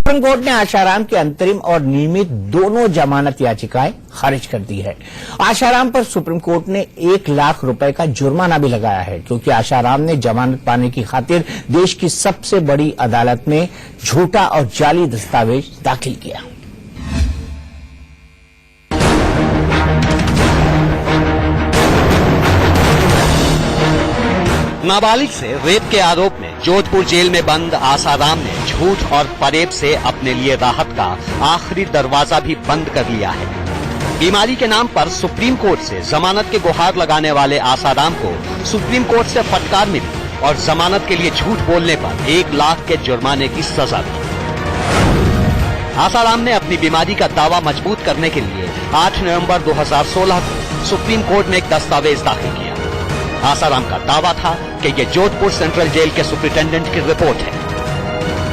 Supreme court ने आशाराम की अंतरिम और नियमित दोनों जमानत याचिकाएं खारिज कर दी है। आशाराम पर सुप्रीम कोर्ट ने 1 लाख रुपए का जुर्माना भी लगाया है, क्योंकि आशाराम ने जमानत पाने की खातिर देश की सबसे बड़ी अदालत में झूठा और जाली दस्तावेज दाखिल किया। नाबालिग से रेप के आरोप में जोधपुर जेल में बंद आसाराम ने झूठ और फरेब से अपने लिए राहत का आखिरी दरवाजा भी बंद कर लिया है। बीमारी के नाम पर सुप्रीम कोर्ट से जमानत के गुहार लगाने वाले आसाराम को सुप्रीम कोर्ट से फटकार मिली और जमानत के लिए झूठ बोलने पर 1 लाख के जुर्माने की सजा दी। आसाराम ने अपनी बीमारी का दावा मजबूत करने के लिए 8 नवंबर 2016 को सुप्रीम कोर्ट में एक दस्तावेज दाखिल किया। आसाराम का दावा था कि ये जोधपुर सेंट्रल जेल के सुपरिटेंडेंट की रिपोर्ट है।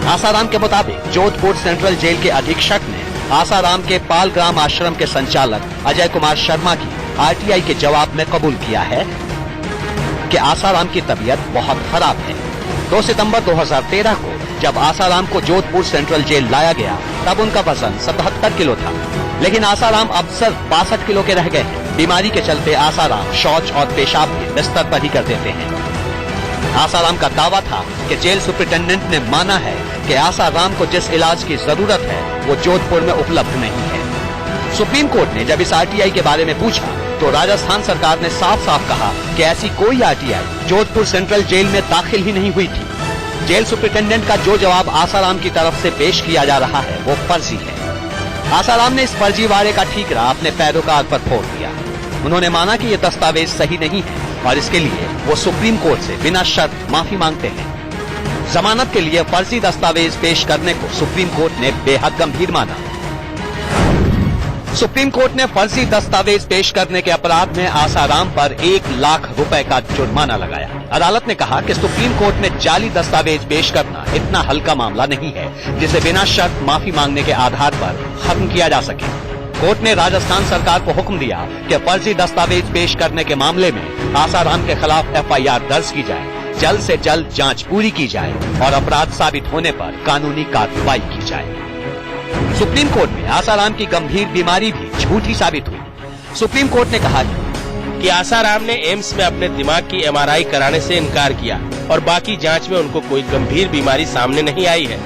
आसाराम के मुताबिक जोधपुर सेंट्रल जेल के अधीक्षक ने आसाराम के पालग्राम आश्रम के संचालक अजय कुमार शर्मा की आरटीआई के जवाब में कबूल किया है कि आसाराम की तबीयत बहुत खराब है। 2 सितंबर 2013 को जब आसाराम को जोधपुर सेंट्रल जेल लाया गया तब उनका वजन 77 किलो था, लेकिन आसाराम अब सिर्फ 62 किलो के रह गए हैं। बीमारी के चलते आसाराम शौच और पेशाब भी बिस्तर पर ही कर देते हैं। आसाराम का दावा था कि जेल सुपरिटेंडेंट ने माना है कि आसाराम को जिस इलाज की जरूरत है वो जोधपुर में उपलब्ध नहीं है। सुप्रीम कोर्ट ने जब इस आरटीआई के बारे में पूछा तो राजस्थान सरकार ने साफ साफ कहा कि ऐसी कोई आरटीआई जोधपुर सेंट्रल जेल में दाखिल ही नहीं हुई थी। जेल सुपरिटेंडेंट का जो जवाब आसाराम की तरफ से पेश किया जा रहा है वो फर्जी है। आसाराम ने इस फर्जीवाड़े का ठीकरा अपने पैरोकार पर फोड़ दिया। उन्होंने माना कि ये दस्तावेज सही नहीं है और इसके लिए वो सुप्रीम कोर्ट से बिना शर्त माफी मांगते हैं। जमानत के लिए फर्जी दस्तावेज पेश करने को सुप्रीम कोर्ट ने बेहद गंभीर माना। सुप्रीम कोर्ट ने फर्जी दस्तावेज पेश करने के अपराध में आसाराम पर 1 लाख रुपए का जुर्माना लगाया। अदालत ने कहा कि सुप्रीम कोर्ट में जाली दस्तावेज पेश करना इतना हल्का मामला नहीं है जिसे बिना शर्त माफी मांगने के आधार पर खत्म किया जा सके। कोर्ट ने राजस्थान सरकार को हुक्म दिया कि फर्जी दस्तावेज पेश करने के मामले में आसाराम के खिलाफ एफआईआर दर्ज की जाए, जल्द से जल्द जांच पूरी की जाए और अपराध साबित होने पर कानूनी कार्रवाई की जाए। सुप्रीम कोर्ट में आसाराम की गंभीर बीमारी भी झूठी साबित हुई। सुप्रीम कोर्ट ने कहा कि आसाराम ने एम्स में अपने दिमाग की एमआरआई कराने से इनकार किया और बाकी जांच में उनको कोई गंभीर बीमारी सामने नहीं आई है,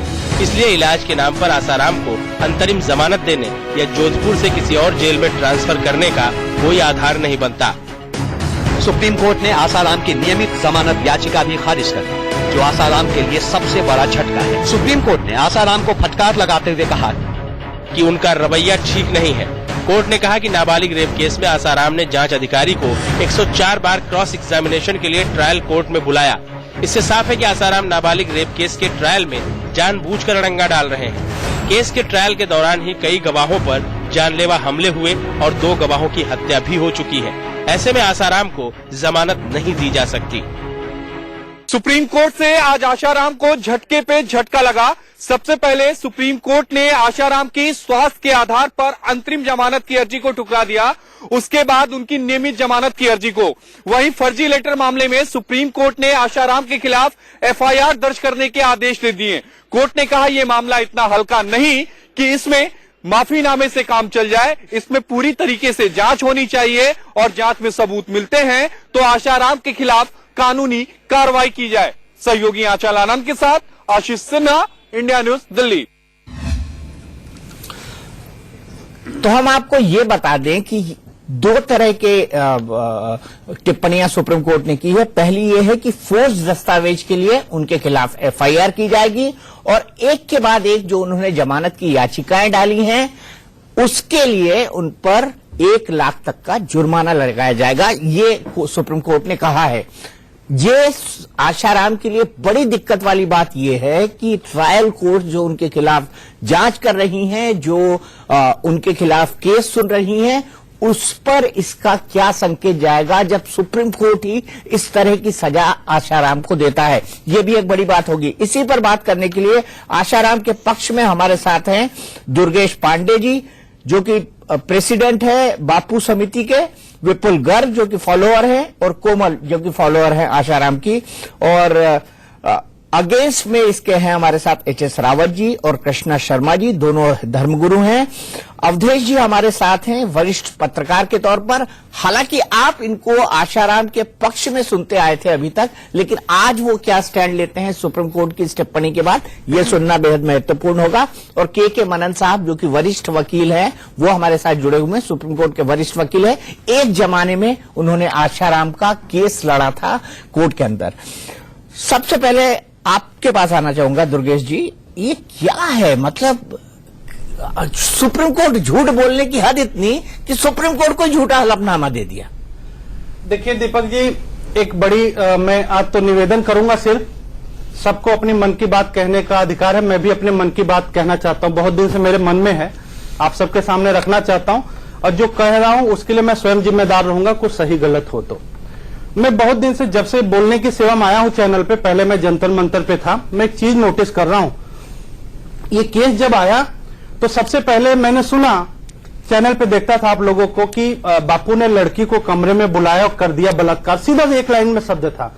इसलिए इलाज के नाम पर आसाराम को अंतरिम जमानत देने या जोधपुर से किसी और जेल में ट्रांसफर करने का कोई आधार नहीं बनता। सुप्रीम कोर्ट ने आसाराम की नियमित जमानत याचिका भी खारिज कर दी, जो आसाराम के लिए सबसे बड़ा झटका है। सुप्रीम कोर्ट ने आसाराम को फटकार लगाते हुए कहा कि उनका रवैया ठीक नहीं है। कोर्ट ने कहा कि नाबालिग रेप केस में आसाराम ने जांच अधिकारी को 104 बार क्रॉस एग्जामिनेशन के लिए ट्रायल कोर्ट में बुलाया। इससे साफ है कि आसाराम नाबालिग रेप केस के ट्रायल में जानबूझकर अड़ंगा डाल रहे हैं। केस के ट्रायल के दौरान ही कई गवाहों पर जानलेवा हमले हुए और 2 गवाहों की हत्या भी हो चुकी है। ऐसे में आसाराम को जमानत नहीं दी जा सकती। सुप्रीम कोर्ट से आज आशाराम को झटके पे झटका लगा। सबसे पहले सुप्रीम कोर्ट ने आशाराम की स्वास्थ्य के आधार पर अंतरिम जमानत की अर्जी को ठुकरा दिया, उसके बाद उनकी नियमित जमानत की अर्जी को। वहीं फर्जी लेटर मामले में सुप्रीम कोर्ट ने आशाराम के खिलाफ एफआईआर दर्ज करने के आदेश दे दिए। कोर्ट ने कहा यह मामला इतना हल्का नहीं कि इसमें माफीनामे से काम चल जाए, इसमें पूरी तरीके से जांच होनी चाहिए और जांच में सबूत मिलते हैं तो आशाराम के खिलाफ कानूनी कार्रवाई की जाए। सहयोगी आंचल आनंद के साथ आशीष सिन्हा, इंडिया न्यूज, दिल्ली। तो हम आपको ये बता दें कि 2 तरह के टिप्पणियां सुप्रीम कोर्ट ने की है। पहली ये है कि फोर्स दस्तावेज के लिए उनके खिलाफ एफआईआर की जाएगी और एक के बाद एक जो उन्होंने जमानत की याचिकाएं डाली हैं उसके लिए उन पर 1 लाख तक का जुर्माना लगाया जाएगा, ये सुप्रीम कोर्ट ने कहा है। ये आशाराम के लिए बड़ी दिक्कत वाली बात यह है कि ट्रायल कोर्ट जो उनके खिलाफ जांच कर रही हैं, जो उनके खिलाफ केस सुन रही हैं, उस पर इसका क्या संकेत जाएगा जब सुप्रीम कोर्ट ही इस तरह की सजा आशाराम को देता है। यह भी एक बड़ी बात होगी। इसी पर बात करने के लिए आशाराम के पक्ष में हमारे साथ हैं दुर्गेश पांडे जी, जो कि प्रेसिडेंट है बापू समिति के, विपुल गर्ग जो कि फॉलोअर हैं, और कोमल जो कि फॉलोअर हैं आशाराम की। और अगेंस्ट में इसके हैं हमारे साथ एच.एस. रावत जी और कृष्णा शर्मा जी, दोनों धर्मगुरु हैं। अवधेश जी हमारे साथ हैं वरिष्ठ पत्रकार के तौर पर। हालांकि आप इनको आशाराम के पक्ष में सुनते आए थे अभी तक, लेकिन आज वो क्या स्टैंड लेते हैं सुप्रीम कोर्ट की इस टिप्पणी के बाद, ये सुनना बेहद महत्वपूर्ण होगा। और के मनन साहब जो कि वरिष्ठ वकील हैं, वो हमारे साथ जुड़े हुए हैं, सुप्रीम कोर्ट के वरिष्ठ वकील हैं। एक जमाने में उन्होंने आशाराम का केस लड़ा था कोर्ट के अंदर। सबसे पहले आपके पास आना चाहूंगा दुर्गेश जी, ये क्या है? मतलब सुप्रीम कोर्ट झूठ बोलने की हद इतनी कि सुप्रीम कोर्ट को झूठा हलफनामा दे दिया। देखिए दीपक जी, एक बड़ी मैं आज तो निवेदन करूंगा, सिर्फ सबको अपनी मन की बात कहने का अधिकार है। मैं भी अपने मन की बात कहना चाहता हूं, बहुत दिन से मेरे मन में है, आप सबके सामने रखना चाहता हूं। और जो कह रहा हूं उसके लिए मैं स्वयं जिम्मेदार रहूंगा, कुछ सही गलत हो तो। मैं बहुत दिन से, जब से बोलने की सेवा में आया हूं चैनल पे, पहले मैं जंतर मंतर पे था, मैं एक चीज नोटिस कर रहा हूं। ये केस जब आया तो सबसे पहले मैंने सुना, चैनल पे देखता था आप लोगों को, कि बापू ने लड़की को कमरे में बुलाया और कर दिया बलात्कार। सीधा एक लाइन में शब्द था।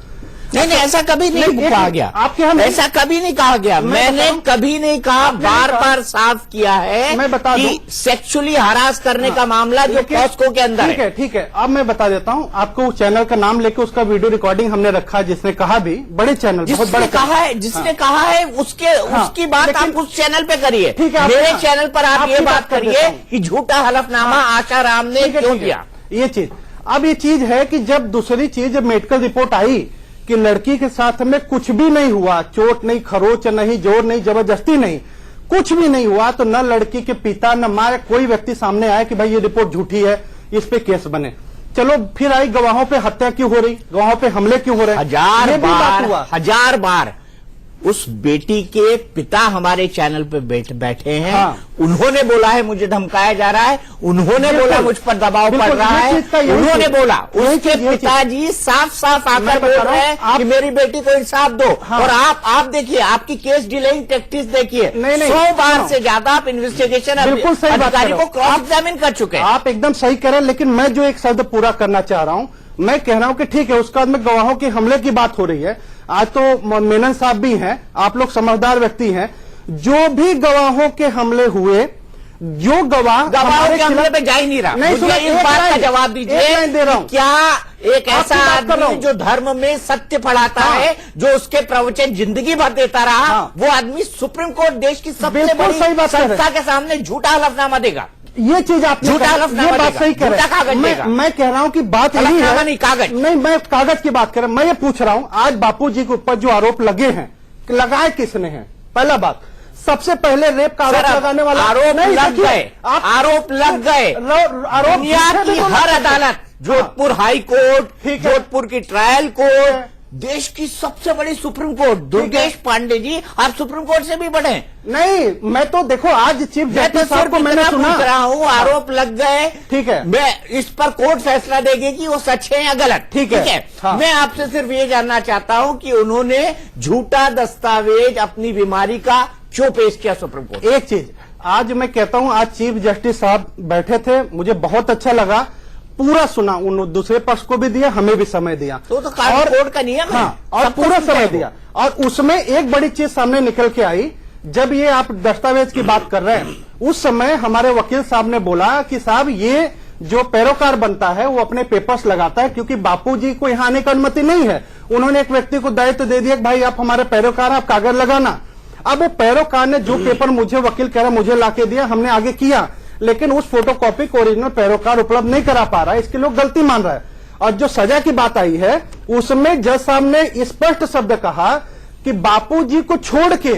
नहीं, ऐसा कभी नहीं कहा गया। आपके यहाँ ऐसा कभी नहीं कहा गया। मैंने कभी नहीं कहा, बार बार साफ किया है। मैं बता दूं, सेक्सुअली हरास करने का मामला जो पॉस्को के अंदर है। ठीक है। अब मैं बता देता हूं आपको, उस चैनल का नाम लेके उसका वीडियो रिकॉर्डिंग हमने रखा है, जिसने कहा भी, बड़े चैनल, बहुत बड़े जिसने कहा है उसकी बात आप उस चैनल पे करिए। मेरे चैनल पर आप ये बात करिए कि झूठा हलफनामा आशाराम ने क्यों किया। ये चीज, अब ये चीज है कि जब दूसरी चीज, जब मेडिकल रिपोर्ट आई कि लड़की के साथ में कुछ भी नहीं हुआ, चोट नहीं, खरोच नहीं, जोर नहीं, जबरदस्ती नहीं, कुछ भी नहीं हुआ, तो न लड़की के पिता न मां, कोई व्यक्ति सामने आया कि भाई ये रिपोर्ट झूठी है, इस पे केस बने। चलो फिर आई, गवाहों पे हत्या क्यों हो रही, गवाहों पे हमले क्यों हो रहे, हजार बार उस बेटी के पिता हमारे चैनल पे बैठे हैं। हाँ। उन्होंने बोला है मुझे धमकाया जा रहा है, उन्होंने बोला मुझ पर दबाव पड़ रहा है, उन्होंने बोला, उसके पिताजी साफ साफ आकर बोल रहे हैं कि मेरी बेटी को इंसाफ दो। हाँ। और आप देखिए, आपकी केस डिलेइंग टैक्टिक्स देखिए, 100 बार से ज्यादा आप इन्वेस्टिगेशन अधिकारी को क्रॉस एग्जामिन कर चुके हैं। आप एकदम सही कह रहे हैं, लेकिन मैं जो एक शब्द पूरा करना चाह रहा हूं, मैं कह रहा हूं कि ठीक है, उसके बाद में गवाहों के हमले की बात हो रही है। आज तो मेनन साहब भी हैं, आप लोग समझदार व्यक्ति हैं, जो भी गवाहों के हमले हुए, जो गवाहों के हमले पे जा ही नहीं रहा। मुझे इस बात का जवाब दीजिए, दे रहा हूं, क्या एक ऐसा आदमी जो धर्म में सत्य पढ़ाता है, जो उसके प्रवचन जिंदगी भर देता रहा, वो आदमी सुप्रीम कोर्ट देश की सबसे बड़ी संस्था के सामने झूठा हलफनामा देगा? ये चीज आपने ये बात सही कह रहे हैं। मैं कह रहा हूं कि बात यही है, नहीं कागज, नहीं, मैं कागज की बात कर रहा हूं। मैं ये पूछ रहा हूं, आज बापूजी के ऊपर जो आरोप लगे हैं, लगाए किसने हैं? पहला बात, सबसे पहले रेप का आरोप लगाने वाला आरोप लग गए, आरोप लग गए। दुनिया की हर अदालत, जोधपुर हाई कोर्ट, जोधपुर की ट्रायल कोर्ट, देश की सबसे बड़ी सुप्रीम कोर्ट, दुर्गेश पांडे जी, आप सुप्रीम कोर्ट से भी बड़े नहीं। मैं तो देखो, आज चीफ जस्टिस साहब को मैंने सुना रहा हूँ, आरोप लग गए, ठीक है, मैं इस पर कोर्ट फैसला देगी कि वो सच है या गलत, ठीक है। हाँ। मैं आपसे सिर्फ ये जानना चाहता हूँ कि उन्होंने झूठा दस्तावेज अपनी बीमारी का क्यों पेश किया सुप्रीम कोर्ट? एक चीज आज मैं कहता हूँ, आज चीफ जस्टिस साहब बैठे थे, मुझे बहुत अच्छा लगा, पूरा सुना, उन्होंने दूसरे पक्ष को भी दिया, हमें भी समय दिया, तो कोर्ट का नियम है। हाँ, और पूरा समय दिया। और उसमें एक बड़ी चीज सामने निकल के आई, जब ये आप दस्तावेज की बात कर रहे हैं, उस समय हमारे वकील साहब ने बोला कि साहब ये जो पैरोकार बनता है वो अपने पेपर्स लगाता है, क्योंकि बापूजी को यहाँ आने की अनुमति नहीं है। उन्होंने एक व्यक्ति को दायित्व दे दिया कि भाई आप हमारे पैरोकार, आप कागज लगाना। अब वो पैरोकार ने जो पेपर मुझे वकील कह रहा मुझे लाके दिया, हमने आगे किया, लेकिन उस फोटोकॉपी को ओरिजिनल पैरोकार उपलब्ध नहीं करा पा रहा है, इसके लोग गलती मान रहा है। और जो सजा की बात आई है, उसमें जज साहब ने स्पष्ट शब्द कहा कि बापूजी को छोड़ के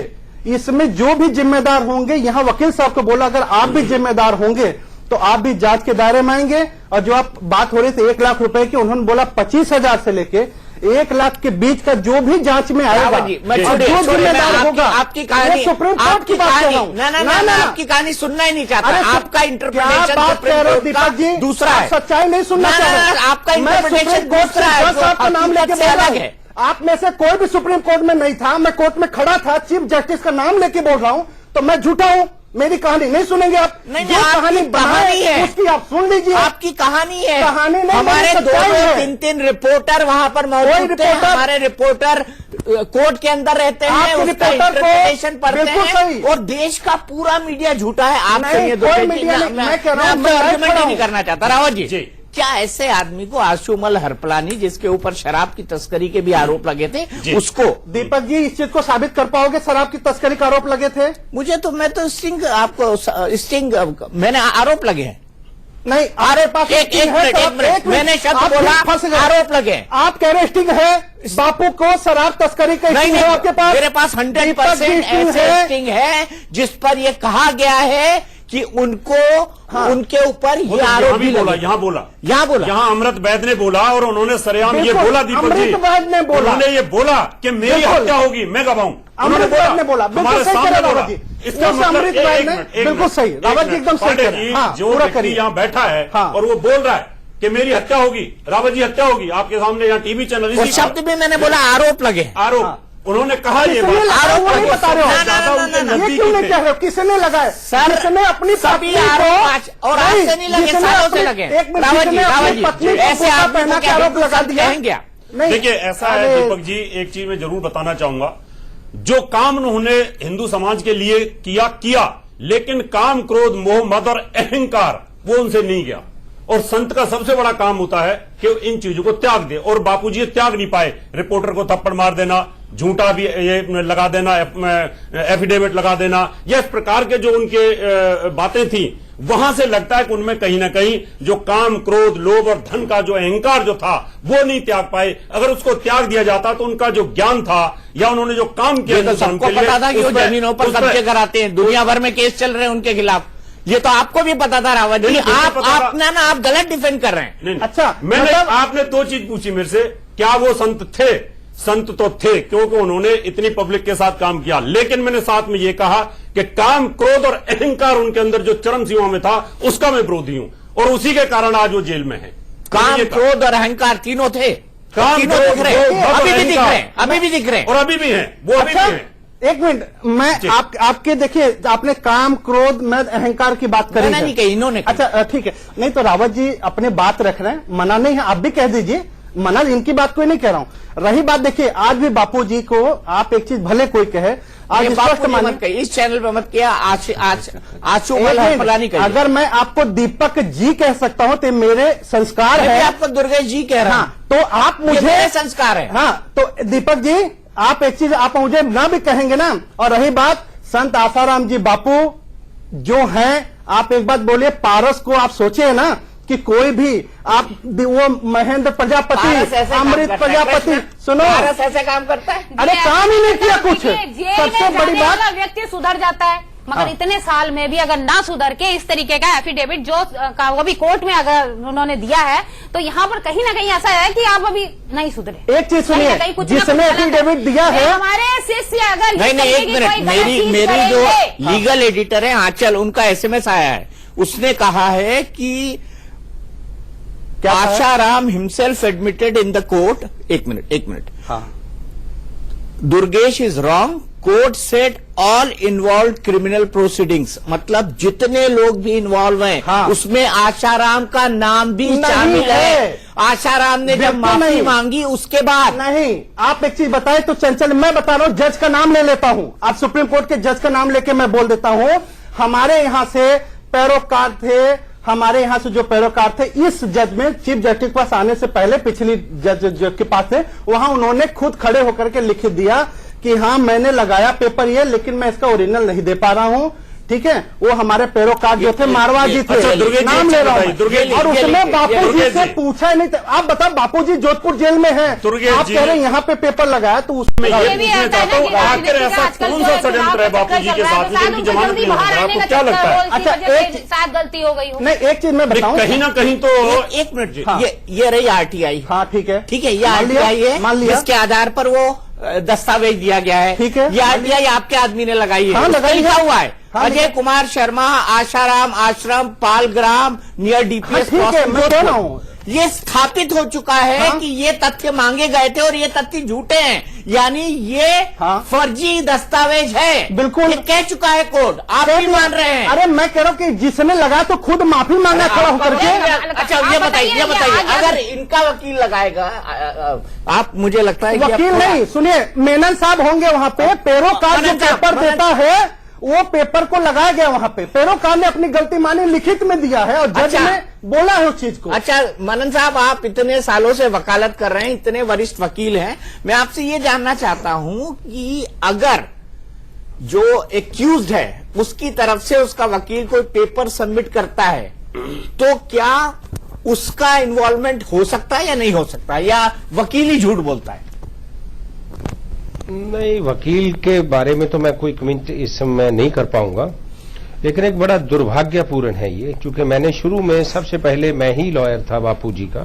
इसमें जो भी जिम्मेदार होंगे, यहां वकील साहब को बोला अगर आप भी जिम्मेदार होंगे तो आप भी जांच के दायरे में आएंगे। और जो आप बात हो रही थी 1 लाख रुपए की, उन्होंने बोला 25,000 से लेके 1 लाख के बीच का जो भी जांच में आएगा, जो जिम्मेदार होगा, आपकी कहानी, सुप्रीम कोर्ट की बात कर रहा हूं। ना, आपकी कहानी सुनना ही नहीं चाहता। आपका इंटरप्रिटेशन बात कह रहे हो दीपक जी, दूसरा है, सच्चाई नहीं सुनना चाह रहे। आपका इंटरप्रिटेशन दूसरा है, साहब का नाम लेके अलग है। आप में से कोई भी सुप्रीम कोर्ट में नहीं था, मैं कोर्ट में खड़ा था, चीफ जस्टिस का नाम लेके बोल रहा हूं, तो मैं झूठा हूं? मेरी कहानी नहीं सुनेंगे आप? नहीं, जो आपकी कहानी कहानी है, उसकी आप सुन लीजिए। आपकी कहानी है। कहानी नहीं, हमारे मेरी दो सच्चाई है। तीन तीन रिपोर्टर वहां पर मौजूद थे। हमारे रिपोर्टर कोर्ट के अंदर रहते हैं, आपके उसका रिपोर्टर को इंटरप्रिटेशन पढ़ते बिल्कुल हैं सही। और देश का पूरा मीडिया झूठा है। आप नहीं, सुनिए, कोई मीडिया नहीं, मैं कह रहा हूं, मैं आर्गुमेंट खड़ा नहीं हूं। करना चाहता। रावत जी, क्या ऐसे आदमी को आशुमल हरपलानी, जिसके ऊपर शराब की तस्करी के भी आरोप लगे थे, उसको दीपक जी इस चीज को साबित कर पाओगे? शराब की तस्करी का आरोप लगे थे? मैं तो स्टिंग मैंने आरोप लगे हैं। नहीं, आरोप एक मिनट मैंने शब्द बोला, फंस गए। आरोप लगे। आप कह रहे स्टिंग है, बापू को शराब तस्करी का नहीं, स्टिंग है आपके पास? मेरे पास 100% ऐसे स्टिंग है जिस पर यह कहा गया है कि उनको उनके ऊपर ये आरोप भी बोला, लगे। यहाँ बोला, यहाँ अमृत वैद ने बोला और उन्होंने सरेआम ये बिल्कुल, बोला। दीपक जी, अमृत वैद ने बोला। उन्होंने ये बोला कि मेरी बिल्कुल। हत्या होगी, मैं गवाऊं। अमृत वैद ने बोला, बिल्कुल हमारे सही कह सामने रहे बोला। रावत जी। इसका उस मतलब अमृत वैद ने बिल्कुल सही, रावत जी एकदम सही कह रहे हैं। हाँ, जो पूरा व्यक्ति करिए। यहाँ बैठा है हाँ। और वो बोल रहा है कि मेरी हत्या होगी, रावत जी हत्या होगी, आपके सामने यहाँ टीवी चैनल वो शब्द भी मैंने बोला, आरोप लगे। आरोप उन्होंने कहा ये किसने बात। लगाया वो नहीं बता रहे हो? ना, ये क्यों नहीं कह रहे हो? किसने लगाए? सर, किसने अपनी सभी पत्नी आरोप को आज और आज से नहीं लगे, जिसने सालों से अपनी- लगे। एक मिनट, रावत जी, जिसने अपनी रावत जी, पत्नी को ऐसे बुर्का आदमी पहना को के क्या आरोप हिंदू लगा संत दिया? कहेंगे आप? नहीं, देखिए ऐसा है अरे, दीपक जी, एक चीज मैं जरूर बताना चाहूंगा। जो काम उन्होंने हिंदू समाज के लिए किया, लेकिन काम, क्रोध, मोह, मद और अहंकार वो उनसे नहीं गया। और संत का सबसे बड़ा काम होता है कि इन चीजों को त्याग दे, और बापूजी ये त्याग नहीं पाए। रिपोर्टर को थप्पड़ मार देना, झूठा भी ये लगा देना, एफिडेविट लगा देना, ये इस प्रकार के जो उनके बातें थी, वहां से लगता है कि उनमें कहीं ना कहीं जो काम, क्रोध, लोभ और धन का जो अहंकार जो था वो नहीं त्याग पाए। अगर उसको त्याग दिया जाता तो उनका जो ज्ञान था या उन्होंने जो काम किया ये तो हिंदुस्तान सबको के लिए, पता था कि वो उसमें- जमीनों पर उसमें- कब्जे कराते हैं, दुनिया भर में केस चल रहे हैं उनके खिलाफ। ये तो आपको भी पता था रावत जी। नहीं, बिल्कुल आप पता था। आप गलत डिफेंड कर रहे हैं। नहीं, अच्छा, मैंने मतलब- आपने दो चीज पूछी मेरे से, क्या वो संत थे? संत तो थे, क्योंकि उन्होंने इतनी पब्लिक के साथ काम किया, लेकिन मैंने साथ में ये कहा कि काम, क्रोध और अहंकार उनके अंदर जो चरम सीमा में था, उसका मैं विरोधी हूं, और उसी के कारण आज वो जेल में है। काम, ये कहा। क्रोध और अहंकार तीनों थे। काम, तीनों क्रोध, दिख रहे हैं, लोभ, मद और अभी भी दिख अहंकार। रहे हैं, अभी भी दिख रहे हैं। और अभी भी हैं, वो अभी अच्छा, भी हैं। एक मिनट, मैं आपके देखिए, आपने काम, क्रोध, मद, अहंकार की बात करी मैंने है। नहीं कही, इन्होंने कही। अच्छा ठीक है, नहीं तो रावत जी अपने बात रख रहे हैं, मना नहीं है, आप भी कह दीजिए, मना इनकी बात कोई नहीं कह रहा हूं। रही बात, देखिए आज भी बापू जी को आप एक चीज भले कोई कहे, आज ये स्पष्ट बापू जी मानिए, मत कहिए, इस चैनल पे मत किया, आशुमल एक मिनट, हरपलानी कहिए। अगर मैं आपको दीपक जी कह सकता हूं तो मेरे संस्कार मैं भी है। आपको दुर्गेश जी कह रहा हूं। हाँ, तो आप ये मुझे मेरे संस्कार है। हाँ, तो दीपक जी आप एक चीज आप मुझे ना भी कहेंगे ना। और रही बात संत आसाराम जी बापू जो हैं, आप एक बात बोलिए, पारस को आप सोचिए ना कि कोई भी आप वो महेंद्र पारस प्रजापति, ऐसे काम अमृत करता है, प्रजापति, कृष्ण, सुनो, पारस ऐसे काम करता है। अरे काम ही नहीं किया कुछ। जेल सबसे में बड़ी जाने बात, वाला व्यक्ति सुधर जाता है, मगर इतने साल में भी अगर ना सुधर के इस तरीके का एफिडेविट जो वो भी कोर्ट में अगर उन्होंने दिया है, तो यहाँ पर कहीं ना कहीं ऐसा है कि आप अभी नहीं सुधरे। एक चीज सुनिए, कहीं ना कहीं कुछ ना जिसने कुछ गलत एफिडेविट दिया है, हमारे शिष्य अगर नहीं इस नहीं, तरीके एक की मिनट, कोई गलत चीज मेरी जो करेंगे, लीगल एडिटर है आंचल, उनका एसएमएस आया है। उसने कहा है कि क्या कहा है? Asaram himself admitted in the court. एक मिनट, हाँ, Durgesh is wrong, court set all involve criminal proceedings, मतलब जितने लोग भी इन्वॉल्व हैं, हाँ। उसमें आशाराम का नाम भी नहीं शामिल है। है। आशाराम ने जब बिल्कुल माफी नहीं। मांगी उसके बाद नहीं, आप एक चीज बताए तो चंचल, मैं बता रहा हूं, जज का नाम ले लेता हूं, आप सुप्रीम कोर्ट के जज का नाम लेके मैं बोल देता हूं। हमारे यहां से पैरोकार थे, हमारे यहां से जो पैरोकार थे, इस जज में चीफ जस्टिस के पास आने से पहले पिछली जज के पास थे, वहां उन्होंने खुद खड़े होकर के लिख दिया कि हाँ मैंने लगाया पेपर ये, लेकिन मैं इसका ओरिजिनल नहीं दे पा रहा हूं। ठीक है, वो हमारे पैरोकार जो थे मारवाड़ जी थे, अच्छा, दुर्गेश जी, नाम ले रहा हूं दुर्गेश जी, और उसमें बापू जी दुर्गेश से जी। पूछा ही नहीं था। आप बताओ, बापू जी जोधपुर जेल में है, दुर्गेश आप जी। कह रहे हैं यहाँ पे पेपर लगाया, तो उसमें मैं ये ये भी पूछना आता है ना चाहता हूँ, कि आखिर राजनीति ऐसा का आजकल कौन जो सा है षड्यंत्र है चुनाव बापू जी चल के रहा है, साथ, शायद जिनकी उनको जमानत जल्दी नहीं हो बाहर रहा है? आने का आपको क्या डर लगता हो, है? इसी अच्छा, वजह से शायद गलती हो गई हो। नहीं, एक चीज मैं नहीं, बताऊं, कहीं ना कहीं तो एक मिनट जी, हाँ। ये रही आरटीआई। हाँ ठीक है, ठीक है, ये मान लिया, आरटीआई मान है लिया। जिसके आधार पर वो दस्तावेज दिया गया है। ठीक है, ये आरटीआई आपके आदमी ने लगाई है। हाँ, उस पर लगाई लिखा है। हुआ है हाँ, अजय कुमार शर्मा, आशाराम आश्रम, पालग्राम नियर हाँ, डीपीएस ठीक है, मैं कह रहा हूँ ये स्थापित हो चुका है हाँ? कि ये तथ्य मांगे गए थे और ये तथ्य झूठे हैं, यानी ये हाँ? फर्जी दस्तावेज है। बिल्कुल। ये कह चुका है कोर्ट, आप भी मान रहे हैं। अरे मैं कह रहा हूँ कि जिसने लगा तो खुद माफी मांगा खड़ा होकर के। अच्छा ये आप बताइए बताइए, अगर इनका वकील लगाएगा, आप मुझे लगता है कि वकील नहीं, सुनिए मेनन साहब होंगे वहां पे, पैरोकार जो मनन साहब, पेपर मनन देता है वो पेपर को लगाया गया वहां पे, पैरोकार ने अपनी गलती मानी, लिखित में दिया है और जज अच्छा। ने बोला है उस चीज को। अच्छा मनन साहब, आप इतने सालों से वकालत कर रहे हैं, इतने वरिष्ठ वकील हैं, मैं आपसे ये जानना चाहता हूं कि अगर जो एक्यूज्ड है उसकी तरफ से उसका वकील कोई पेपर सबमिट करता है तो क्या उसका इन्वॉल्वमेंट हो सकता है या नहीं हो सकता, या वकील ही झूठ बोलता है? नहीं, वकील के बारे में तो मैं कोई कमेंट इस समय नहीं कर पाऊंगा, लेकिन एक बड़ा दुर्भाग्यपूर्ण है ये, क्योंकि मैंने शुरू में सबसे पहले मैं ही लॉयर था बापू जी का,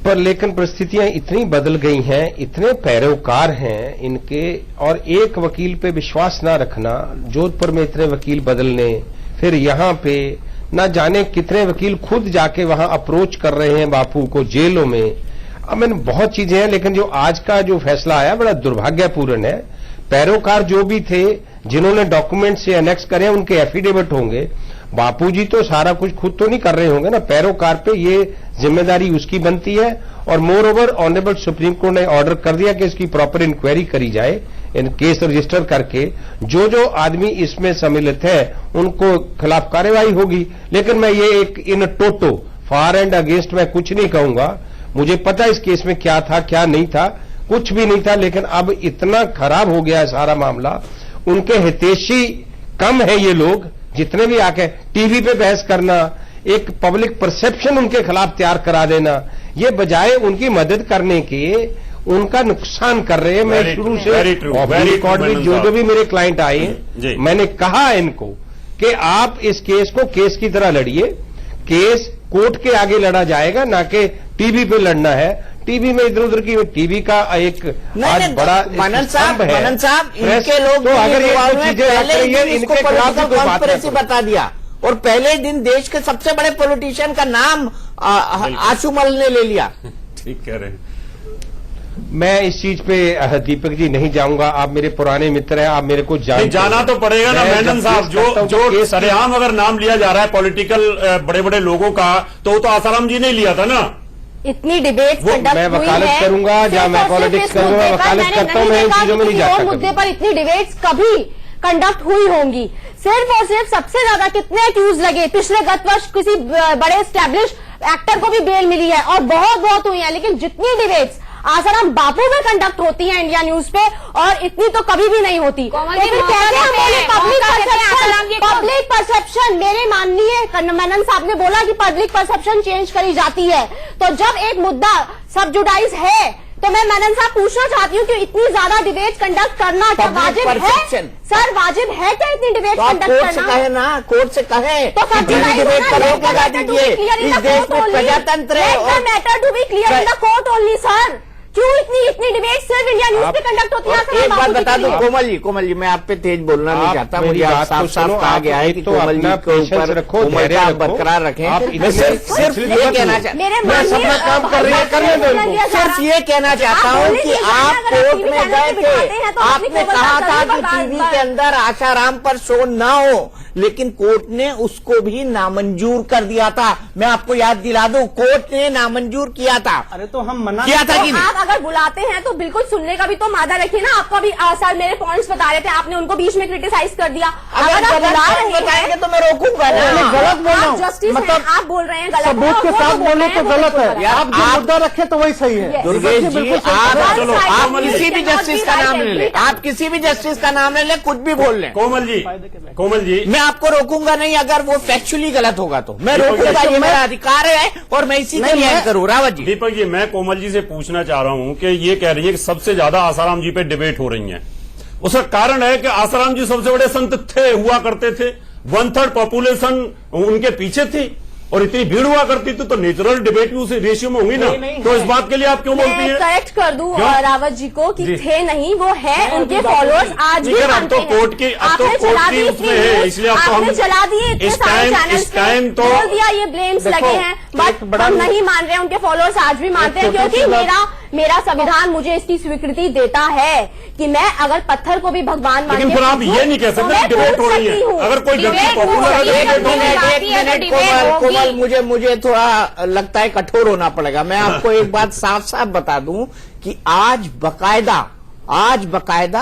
पर लेकिन परिस्थितियां इतनी बदल गई हैं, इतने पैरोकार हैं इनके, और एक वकील पे विश्वास ना रखना, जोधपुर में इतने वकील बदलने, फिर यहां पे ना जाने कितने वकील खुद जाके वहां अप्रोच कर रहे हैं बापू को जेलों में। अब मैंने बहुत चीजें हैं, लेकिन जो आज का जो फैसला आया बड़ा दुर्भाग्यपूर्ण है। पैरोकार जो भी थे जिन्होंने डॉक्यूमेंट से एनेक्स करे उनके एफिडेविट होंगे, बापूजी तो सारा कुछ खुद तो नहीं कर रहे होंगे ना, पैरोकार पे ये जिम्मेदारी उसकी बनती है। और more over honourable supreme court ने ऑर्डर कर दिया कि इसकी प्रॉपर इंक्वायरी करी जाए, इन केस रजिस्टर करके जो जो आदमी इसमें सम्मिलित है उनको खिलाफ कार्रवाई होगी। लेकिन मैं ये एक इन टोटो फॉर एंड अगेंस्ट मैं कुछ नहीं कहूंगा, मुझे पता इस केस में क्या था क्या नहीं था, कुछ भी नहीं था, लेकिन अब इतना खराब हो गया है सारा मामला। उनके हितैषी कम है ये लोग, जितने भी आके टीवी पे बहस करना, एक पब्लिक परसेप्शन उनके खिलाफ तैयार करा देना, ये बजाय उनकी मदद करने के उनका नुकसान कर रहे हैं। मैं शुरू से रिकॉर्ड में जो भी मेरे क्लाइंट आए, मैंने कहा इनको कि आप इस केस को केस की तरह लड़िए, केस कोर्ट के आगे लड़ा जाएगा, ना कि टीवी पे लड़ना है। टीवी में इधर उधर की टीवी का एक आज बड़ा मनन साहब, इनके लोग तो अगर ये चीजें रख पहले रही है दिन इनके इसको खिलाफ भी कोई बात कॉन्स्पिरेसी नहीं। बता दिया और पहले दिन देश के सबसे बड़े पॉलिटिशियन का नाम आशुमल ने ले लिया। ठीक कह रहे हैं। मैं इस चीज पे दीपक जी नहीं जाऊंगा, आप मेरे पुराने मित्र हैं, आप मेरे को जाना तो पड़ेगा ना मेनन साहब। जो सरेआम अगर नाम लिया जा रहा है पॉलिटिकल बड़े बड़े लोगों का, तो आसाराम जी ने लिया था ना। इतनी डिबेट कंडक्ट मैं हुई वकालत है, करूंगा या मैं पॉलिटिक्स करूंगा, मैं वकालत करता हूं, मैं इन चीजों में नहीं जाता। मुद्दे पर इतनी डिबेट्स कभी कंडक्ट हुई होंगी। सिर्फ और सिर्फ सबसे ज्यादा कितने एक्यूज लगे, पिछले गत वर्ष किसी बड़े एस्टेब्लिश एक्टर को भी बेल मिली है और बहुत हुई है, लेकिन जितनी डिबेट्स आसाराम बापू में कंडक्ट होती है इंडिया न्यूज पे, और इतनी तो कभी भी नहीं होती। तो फिर कैसे हम बोले पब्लिक परसेप्शन, मेरे माननीय मेनन साहब ने बोला कि पब्लिक परसेप्शन चेंज करी जाती है, तो जब एक मुद्दा सब जुडाइज है तो मैं मेनन साहब पूछना चाहती हूँ कि इतनी ज्यादा डिबेट कंडक्ट करना क्या वाजिब है? सर वाजिब है क्या इतनी डिबेट कंडक्ट करना? कोर्ट से कहे ना, कोर्ट से कहे तो डिबेट पर रोक लगा दीजिए। इस देश में प्रजातंत्र है। Matter to be clear in the court only sir. क्यों इतनी डिबेट सिर्फ इंडिया न्यूज पे कंडक्ट होती है? एक बात बता दूं कोमल जी, मैं आप पे तेज बोलना नहीं चाहता, मुझे आप साफ कहा गया है कि कोमल जी के ऊपर कोमलता बरकरार रखें। मैं सिर्फ ये कहना काम कर रही है, करने दो। सिर्फ ये कहना चाहता हूँ कि आप कोर्ट में गए थे, आपने कहा था कि टीवी के अंदर आशाराम पर शो ना हो, लेकिन कोर्ट ने उसको भी नामंजूर कर दिया था। मैं आपको याद दिला दूं, कोर्ट ने नामंजूर किया था। अरे तो हम मना किया था कि नहीं? आप अगर बुलाते हैं तो बिल्कुल सुनने का भी तो मादा रखिए ना। आपका भी सर मेरे पॉइंट्स बता रहे थे, आपने उनको बीच में क्रिटिसाइज कर दिया। अगर आप बुला रहे हैं तो मैं रोकूंगा ना। गलत बोल रहा हूँ, जस्टिस मतलब आप बोल रहे हैं गलत, सबूत के साथ बोले तो गलत है। यार, आप जो मुद्दा रखे तो वही सही है। दुर्गेश जी, आप किसी भी जस्टिस का नाम ले लें, आप किसी भी जस्टिस का नाम ले लें, कुछ भी बोल लें। कोमल जी मैं आपको रोकूंगा नहीं अगर वो फैक्चुअली गलत होगा तो मैं रोकूंगा, ये मेरा अधिकार है और मैं इसी के लिए करूँ। रावत जी, दीपक जी, मैं कोमल जी से पूछना चाह रहा हूं कि ये कह रही है कि सबसे ज्यादा आसाराम जी पे डिबेट हो रही है। उसका कारण है कि आसाराम जी सबसे बड़े संत हुआ करते थे, 1/3 पॉपुलेशन उनके पीछे थी और इतनी भीड़ हुआ करती थी, तो नेचुरल डिबेट भी उसी रेशियो में होंगी ना। तो इस बात के लिए आप क्यों बोलती हैं? करेक्ट कर दूं रावत जी को कि थे नहीं, वो है, उनके फॉलोअर्स आज भी मानते हैं। कोर्ट की उसमें है, इसलिए आपने चला दिए इतने सारे चैनल्स, इस टाइम तो बोल दिया ये ब्लेम्स लगे हैं। बट हम नहीं मान रहे हैं, उनके फॉलोअर्स आज भी मानते हैं, क्योंकि मेरा संविधान मुझे इसकी स्वीकृति देता है कि मैं अगर पत्थर को भी भगवान मानती हूं, लेकिन फिर आप ये नहीं कह सकते डिबेट हो रही है। अगर कोई व्यक्ति पॉपुलर है, कोमल मुझे थोड़ा लगता है कठोर होना पड़ेगा। मैं आपको एक बात साफ साफ बता दूं कि आज बकायदा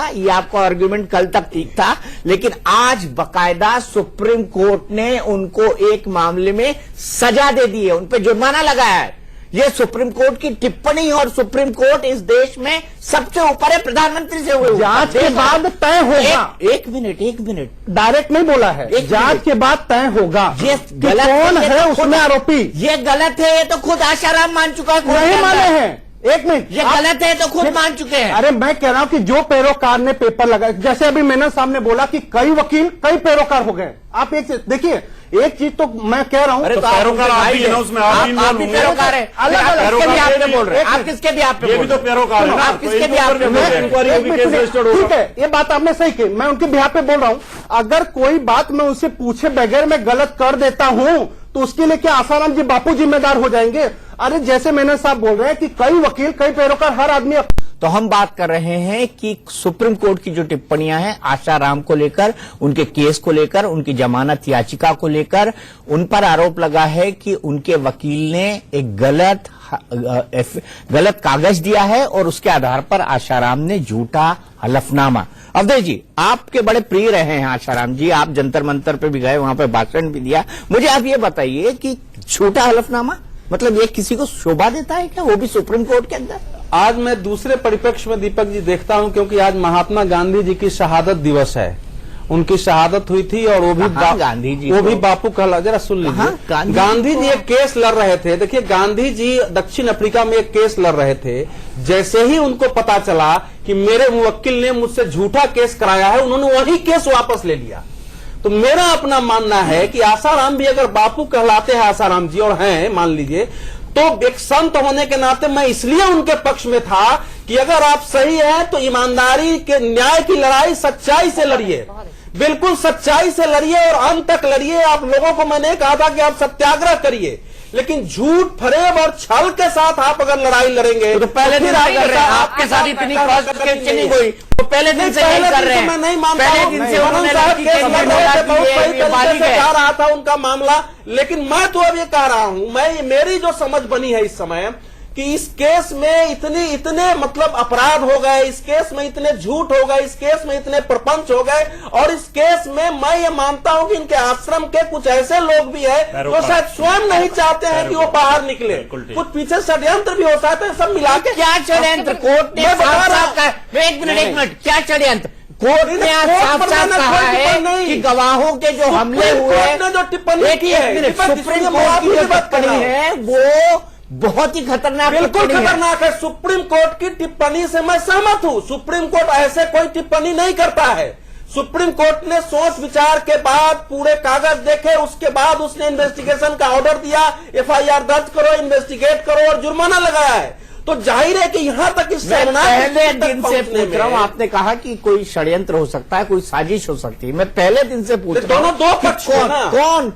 ये आपका आर्गुमेंट कल तक ठीक था, लेकिन आज बकायदा सुप्रीम कोर्ट ने उनको एक मामले में सजा दे दी है, उन पे जुर्माना लगाया है। ये सुप्रीम कोर्ट की टिप्पणी, और सुप्रीम कोर्ट इस देश में सबसे ऊपर है, प्रधानमंत्री से हुए जांच के बाद तय होगा। एक मिनट डायरेक्ट नहीं बोला है, जांच के बाद तय होगा। ये गलत कौन है उसमें आरोपी, ये गलत है, ये तो खुद आशाराम मान चुका है। नहीं माने हैं, एक मिनट, ये गलत है तो खुद मान चुके हैं। अरे मैं कह रहा हूं कि जो पैरोकार ने पेपर लगाया, जैसे अभी मेनन साहब ने बोला कि कई वकील कई पैरोकार हो गए। आप एक देखिए, एक चीज तो मैं कह रहा हूं, अरे तो पैरोकार आप भी है ना, उसमें आप भी पैरोकार है, आप बोल रहे हैं, आप किसके भी आप पे ये भी तो पैरोकार है ना, आप किसके भी आप पे बोल रहे हैं। ठीक है, ये बात आपने सही की, मैं उनके बिहार पे बोल रहा हूं। अगर कोई बात मैं उनसे पूछे बगैर मैं गलत कर देता हूं तो उसके लिए क्या आसाराम जी बापू जिम्मेदार हो जाएंगे? अरे जैसे मेनन साहब बोल रहे हैं कि कई वकील कई पैरोकार, हर आदमी। तो हम बात कर रहे हैं कि सुप्रीम कोर्ट की जो टिप्पणियां हैं आशाराम को लेकर, उनके केस को लेकर, उनकी जमानत याचिका को लेकर, उन पर आरोप लगा है कि उनके वकील ने एक गलत कागज दिया है और उसके आधार पर आशाराम ने झूठा हलफनामा। अवधेश जी, आपके बड़े प्रिय रहे हैं आशाराम जी, आप जंतर मंतर पे भी गए, वहां पे भाषण भी दिया। मुझे आप ये बताइए कि झूठा हलफनामा मतलब ये किसी को शोभा देता है क्या, वो भी सुप्रीम कोर्ट के अंदर? आज मैं दूसरे परिप्रेक्ष्य में दीपक जी देखता हूं, क्योंकि आज महात्मा गांधी जी की शहादत दिवस है। उनकी शहादत हुई थी और वो भी गांधी जी, वो भी बापू कहला, जरा सुन लीजिए। गांधी जी एक केस लड़ रहे थे। देखिए, गांधी जी दक्षिण अफ्रीका में एक केस लड़ रहे थे। जैसे ही उनको पता चला कि मेरे मुवक्किल ने मुझसे झूठा केस कराया है, उन्होंने वही केस वापस ले लिया। तो मेरा अपना मानना है कि आसाराम भी अगर बापू कहलाते हैं, आसाराम जी, और हैं मान लीजिए, तो एक संत होने के नाते मैं इसलिए उनके पक्ष में था कि अगर आप सही हैं तो ईमानदारी के न्याय की लड़ाई सच्चाई से लड़िए, बिल्कुल सच्चाई से लड़िए और अंत तक लड़िए। आप लोगों को मैंने कहा था कि आप सत्याग्रह करिए, लेकिन झूठ, फरेब और छल के साथ आप अगर लड़ाई लड़ेंगे तो पहले दिन से कर रहे हैं, आपके साथ इतनी नहीं हुई तो पहले दिन से नहीं कर रहे हैं। मैं नहीं मानता, पहले दिन से उन्होंने कह रहा था उनका मामला, लेकिन मैं तो अब ये कह रहा हूं, मैं मेरी जो समझ बनी है इस समय कि इस केस में इतने मतलब अपराध हो गए, इस केस में इतने झूठ हो गए, इस केस में इतने प्रपंच हो गए, और इस केस में मैं ये मानता हूं कि इनके आश्रम के कुछ ऐसे लोग भी हैं जो शायद स्वयं नहीं चाहते हैं कि वो बाहर निकले, कुछ पीछे षड्यंत्र भी हो सकते हैं। सब मिला के क्या षड्यंत्र? कोर्ट ने एक मिनट, क्या षड्यंत्र? कोर्ट ने साफ साफ कहा है कि गवाहों के जो हमले हुए, जो टिप्पणी की है, सुप्रीम कोर्ट की जो टिप्पणी है वो बहुत ही खतरनाक, बिल्कुल खतरनाक है। सुप्रीम कोर्ट की टिप्पणी से मैं सहमत हूं। सुप्रीम कोर्ट ऐसे कोई टिप्पणी नहीं करता है। सुप्रीम कोर्ट ने सोच विचार के बाद पूरे कागज देखे, उसके बाद उसने इन्वेस्टिगेशन का ऑर्डर दिया, एफआईआर दर्ज करो, इन्वेस्टिगेट करो और जुर्माना लगाया है। तो जाहिर है कि यहां तक इस पहले दिन से पूछ रहा हूं, आपने कहा कि कोई षड्यंत्र हो सकता है, कोई साजिश हो सकती है। मैं पहले दिन से पूछ रहा हूं, दोनों दो पक्ष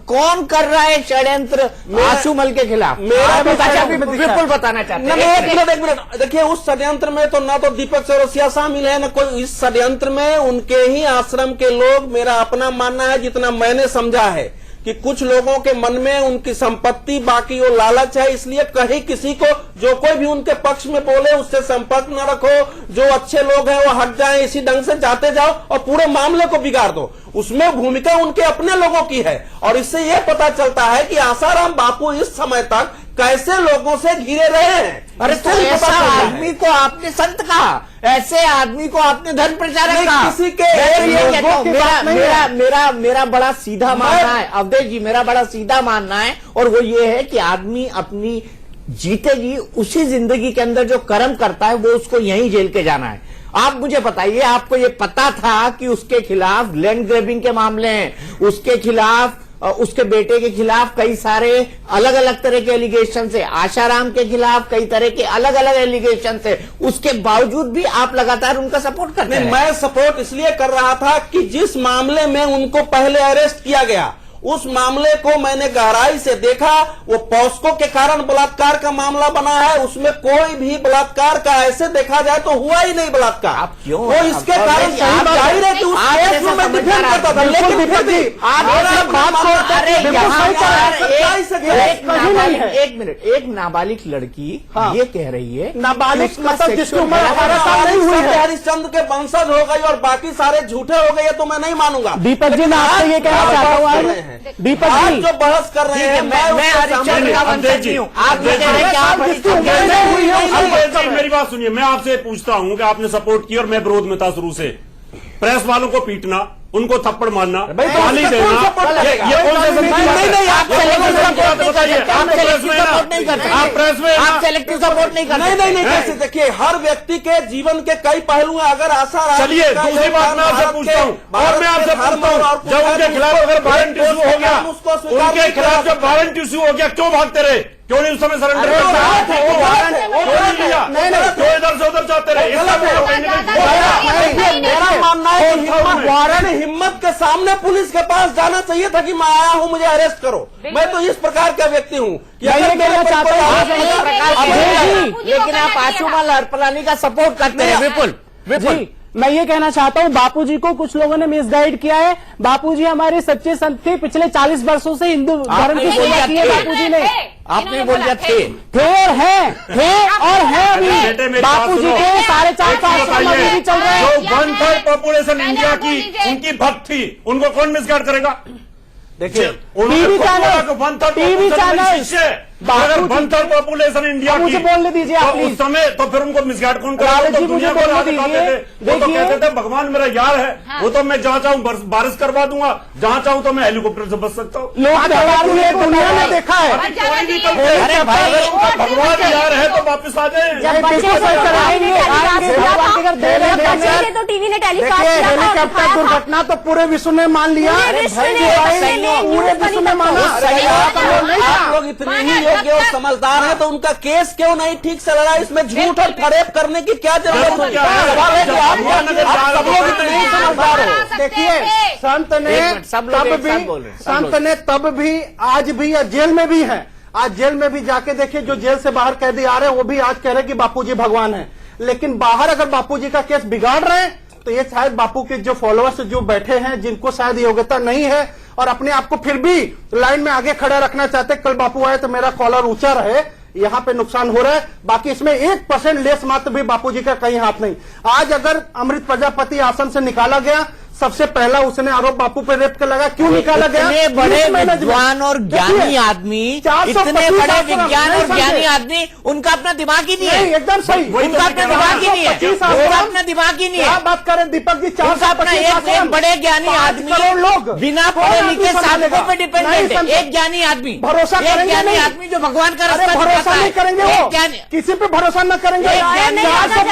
कौन कर रहा है षड्यंत्र आशुमल के खिलाफ? बिल्कुल बताना चाहते हैं। एक मिनट, देखिए, उस षड्यंत्र में तो ना तो दीपक चौरसिया शामिल है, ना कोई। इस षड्यंत्र में उनके ही आश्रम के लोग, मेरा अपना मानना है जितना मैंने समझा है कि कुछ लोगों के मन में उनकी संपत्ति, बाकी वो लालच है, इसलिए कहीं किसी को, जो कोई भी उनके पक्ष में बोले उससे संपर्क न रखो, जो अच्छे लोग हैं वो हट जाएं, इसी ढंग से जाते जाओ और पूरे मामले को बिगाड़ दो। उसमें भूमिका उनके अपने लोगों की है, और इससे यह पता चलता है कि आसाराम बापू इस समय तक कैसे लोगों से घिरे रहे हैं। अरे तो ऐसा आदमी को आपने संत कहा, ऐसे आदमी को आपने धर्म प्रचारक कहा। किसी के मेरा बड़ा सीधा मानना है अवधेश जी, मेरा बड़ा सीधा मानना है, और वो ये है कि आदमी अपनी जीते जी उसी जिंदगी के अंदर जो कर्म करता है वो उसको यहीं जेल के जाना है। आप मुझे बताइए, आपको ये पता था कि उसके खिलाफ लैंड ग्रैबिंग के मामले हैं, उसके खिलाफ, उसके बेटे के खिलाफ कई सारे अलग अलग तरह के एलिगेशन है, आशाराम के खिलाफ कई तरह के अलग अलग एलिगेशन है, उसके बावजूद भी आप लगातार उनका सपोर्ट करते हैं? मैं सपोर्ट इसलिए कर रहा था कि जिस मामले में उनको पहले अरेस्ट किया गया उस मामले को मैंने गहराई से देखा। वो पॉस्को के कारण बलात्कार का मामला बना है, उसमें कोई भी बलात्कार का ऐसे देखा जाए तो हुआ ही नहीं बलात्कार। आप क्यों वो इसके कारण सही जाहिर है कि उस केस में मैं डिफेंड करता था, लेकिन फिर भी एक मिनट, एक नाबालिग लड़की ये कह रही है नाबालिग मतलब जिसकी उम्र 18 साल नहीं हुई है, हरिश्चंद्र के वंशज हो गई और बाकी सारे झूठे हो गए, तो मैं नहीं मानूंगा। दीपक जी मैं आपसे ये कहना चाहता हूँ, दीपक आज जी जो बहस कर रहे हैं मैं हरिश्चंद्र का वंशज हूँ, आप ये कह रहे हैं कि आप हरिश्चंद्र मेरी बात सुनिए, मैं आपसे पूछता हूं कि आपने सपोर्ट किया और मैं विरोध में था शुरू से। प्रेस वालों को पीटना, उनको थप्पड़ मारना, गाली देना, ये कौन सा नहीं, आप प्रेस में आप सेलेक्टिव सपोर्ट नहीं करते। नहीं, कैसे? देखिए, हर व्यक्ति के जीवन के कई पहलू हैं। अगर आशा चलिए दूसरी बात मैं आपसे पूछता हूँ, और मैं आपसे पूछता हूँ, जब उनके खिलाफ अगर वारंट इशू हो गया, उनके खिलाफ जब वारंट इशू हो गया, क्यों भागते रहे? क्यों नहीं उस समय सरेंडर क्यों इधर से उधर जाते रहे? मेरा मानना है कि वारंट हिम्मत के सामने पुलिस के पास जाना चाहिए था कि मैं आया हूं, मुझे अरेस्ट करो। मैं तो इस प्रकार का व्यक्ति हूं कि मैं ये कहना चाहता हूँ, लेकिन आप आशुमाल हरपलानी का सपोर्ट करते हैं। विपुल मैं ये कहना चाहता हूँ, बापूजी को कुछ लोगों ने मिसगाइड किया है। बापूजी हमारे सच्चे संत थे, पिछले 40 वर्षों से हिंदू धर्म की सेवा की है बापूजी ने। आपने बोल दिया थे और है अभी। बापूजी के 4.5-5 साल अभी भी चल रहे हैं। जो 1/3 पॉपुलेशन इंडिया की उनकी भक्त थी, उनको कौन मिसगाइड करेगा? देखिए, टीवी चैनल अगर 1/3 पॉपुलेशन इंडिया की, मुझे बोलने दीजिए आप उस समय तो फिर उनको मिसगाइड कौन करेगा? तो दुनिया को राज दिखाते थे, वो तो कहते थे भगवान मेरा यार है, वो तो मैं जहाँ चाहूँ बारिश करवा दूंगा, जहाँ चाहूँ तो मैं हेलीकॉप्टर से बच सकता हूँ। दुनिया ने देखा है। अरे भाई, भगवान यार है तो वापिस आ जाए। तो टीवी ने टेलीकास्ट किया हेलीकॉप्टर दुर्घटना तो पूरे विश्व ने मान लिया, पूरे विश्व ने माना। आप लोग इतने ही योग्य और समझदार हैं तो उनका केस क्यों नहीं ठीक से लड़ा? इसमें झूठ और फरेब करने की क्या जरूरत है? सवाल है कि आप सब लोग इतने ही समझदार हो। देखिए, संत ने तब भी आज भी या जेल में भी है, आज जेल में भी जाके देखिए, जो जेल से बाहर कैदी आ रहे हैं वो भी आज कह रहे हैं कि बापूजी भगवान है। लेकिन बाहर अगर बापूजी का केस बिगाड़ रहे हैं तो ये शायद बापू के जो फॉलोअर्स जो बैठे हैं, जिनको शायद योग्यता नहीं है और अपने आप को फिर भी लाइन में आगे खड़ा रखना चाहते, कल बापू आए तो मेरा कॉलर ऊंचा रहे, यहाँ पे नुकसान हो रहा है। बाकी इसमें 1% लेस मात्र भी बापूजी का कहीं हाथ नहीं। आज अगर अमृत प्रजापति आसन से निकाला गया, सबसे पहला उसने आरोप बापू पे रेप का लगा, क्यों निकाला गया? इतने बड़े विद्वान और ज्ञानी आदमी, इतने बड़े विज्ञान और ज्ञानी आदमी, उनका अपना दिमाग ही नहीं है। एकदम सही, उनका अपना दिमाग ही नहीं है, उनका अपना दिमाग ही नहीं है। बात करें दीपक जी, 425 एक बड़े ज्ञानी आदमी, करोड़ लोग बिना पढ़े लिखे साधकों पे डिपेंडेंट है। एक ज्ञानी आदमी, भरोसा एक करेंगे ज्ञानी नहीं। आदमी जो भगवान का रास्ता भरोसा दिखाता नहीं है, करेंगे, एक वो ज्ञानी, किसी पे भरोसा न करेंगे। लॉयर नहीं रखना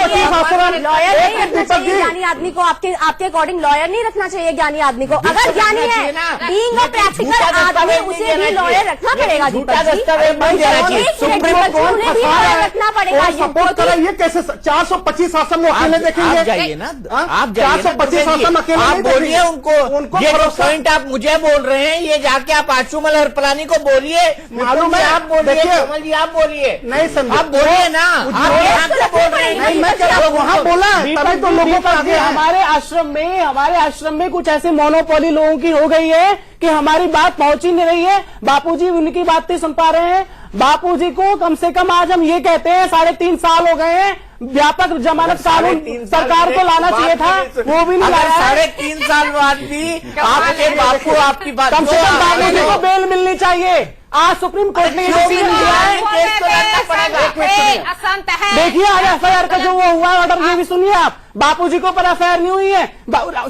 चाहिए जी, ज्ञानी आदमी को। आपके अकॉर्डिंग लॉयर नहीं रखना चाहिए ज्ञानी आदमी को। अगर ज्ञानी है, बीइंग अ प्रैक्टिकल आदमी, उसे भी लॉयर रखना पड़ेगा। झूठा दस्तावेज नहीं देना चाहिए। सुप्रीम कोर्ट उन्हें भी लॉयर रखना पड़ेगा। सपोर्ट करा, ये कैसे 425 आसन वो अकेले देखेंगे? आप जाइए ना, आप 425 आसन अकेले आप नहीं बोलिए देखेंगे। उनको, ये जो पॉइंट आप मुझे बोल रहे हैं, ये जाके आप आशुमाल हरपलानी को बोलिए, मालूम है, आप बोलिए, कमल जी आप बोलिए, नहीं समझे, आप बोलिए ना, आप यहाँ से बोल रहे हैं। नहीं, मैं क्या वहां बोला तभी तो लोगों का आगे है। हमारे आश्रम में कुछ ऐसे मोनोपोली लोगों की हो गई है कि हमारी बात पहुंच ही नहीं रही है। बापूजी उनकी बात नहीं सुन पा रहे हैं। बापूजी को कम से कम आज हम ये कहते हैं 3.5 साल हो गए हैं, व्यापक जमानत कानून सरकार को लाना चाहिए था, वो भी नहीं लाया। 3.5 साल बाद भी आपके बापू आपकी बात, कम से कम बापूजी को बेल मिलनी चाहिए। आज सुप्रीम कोर्ट ने दिया है, केस तो लड़ना पड़ेगा। असंत है। देखिए आज FIR का जो वो हुआ ऑर्डर, ये भी सुनिए आप। बापूजी को पर FIR नहीं हुई है,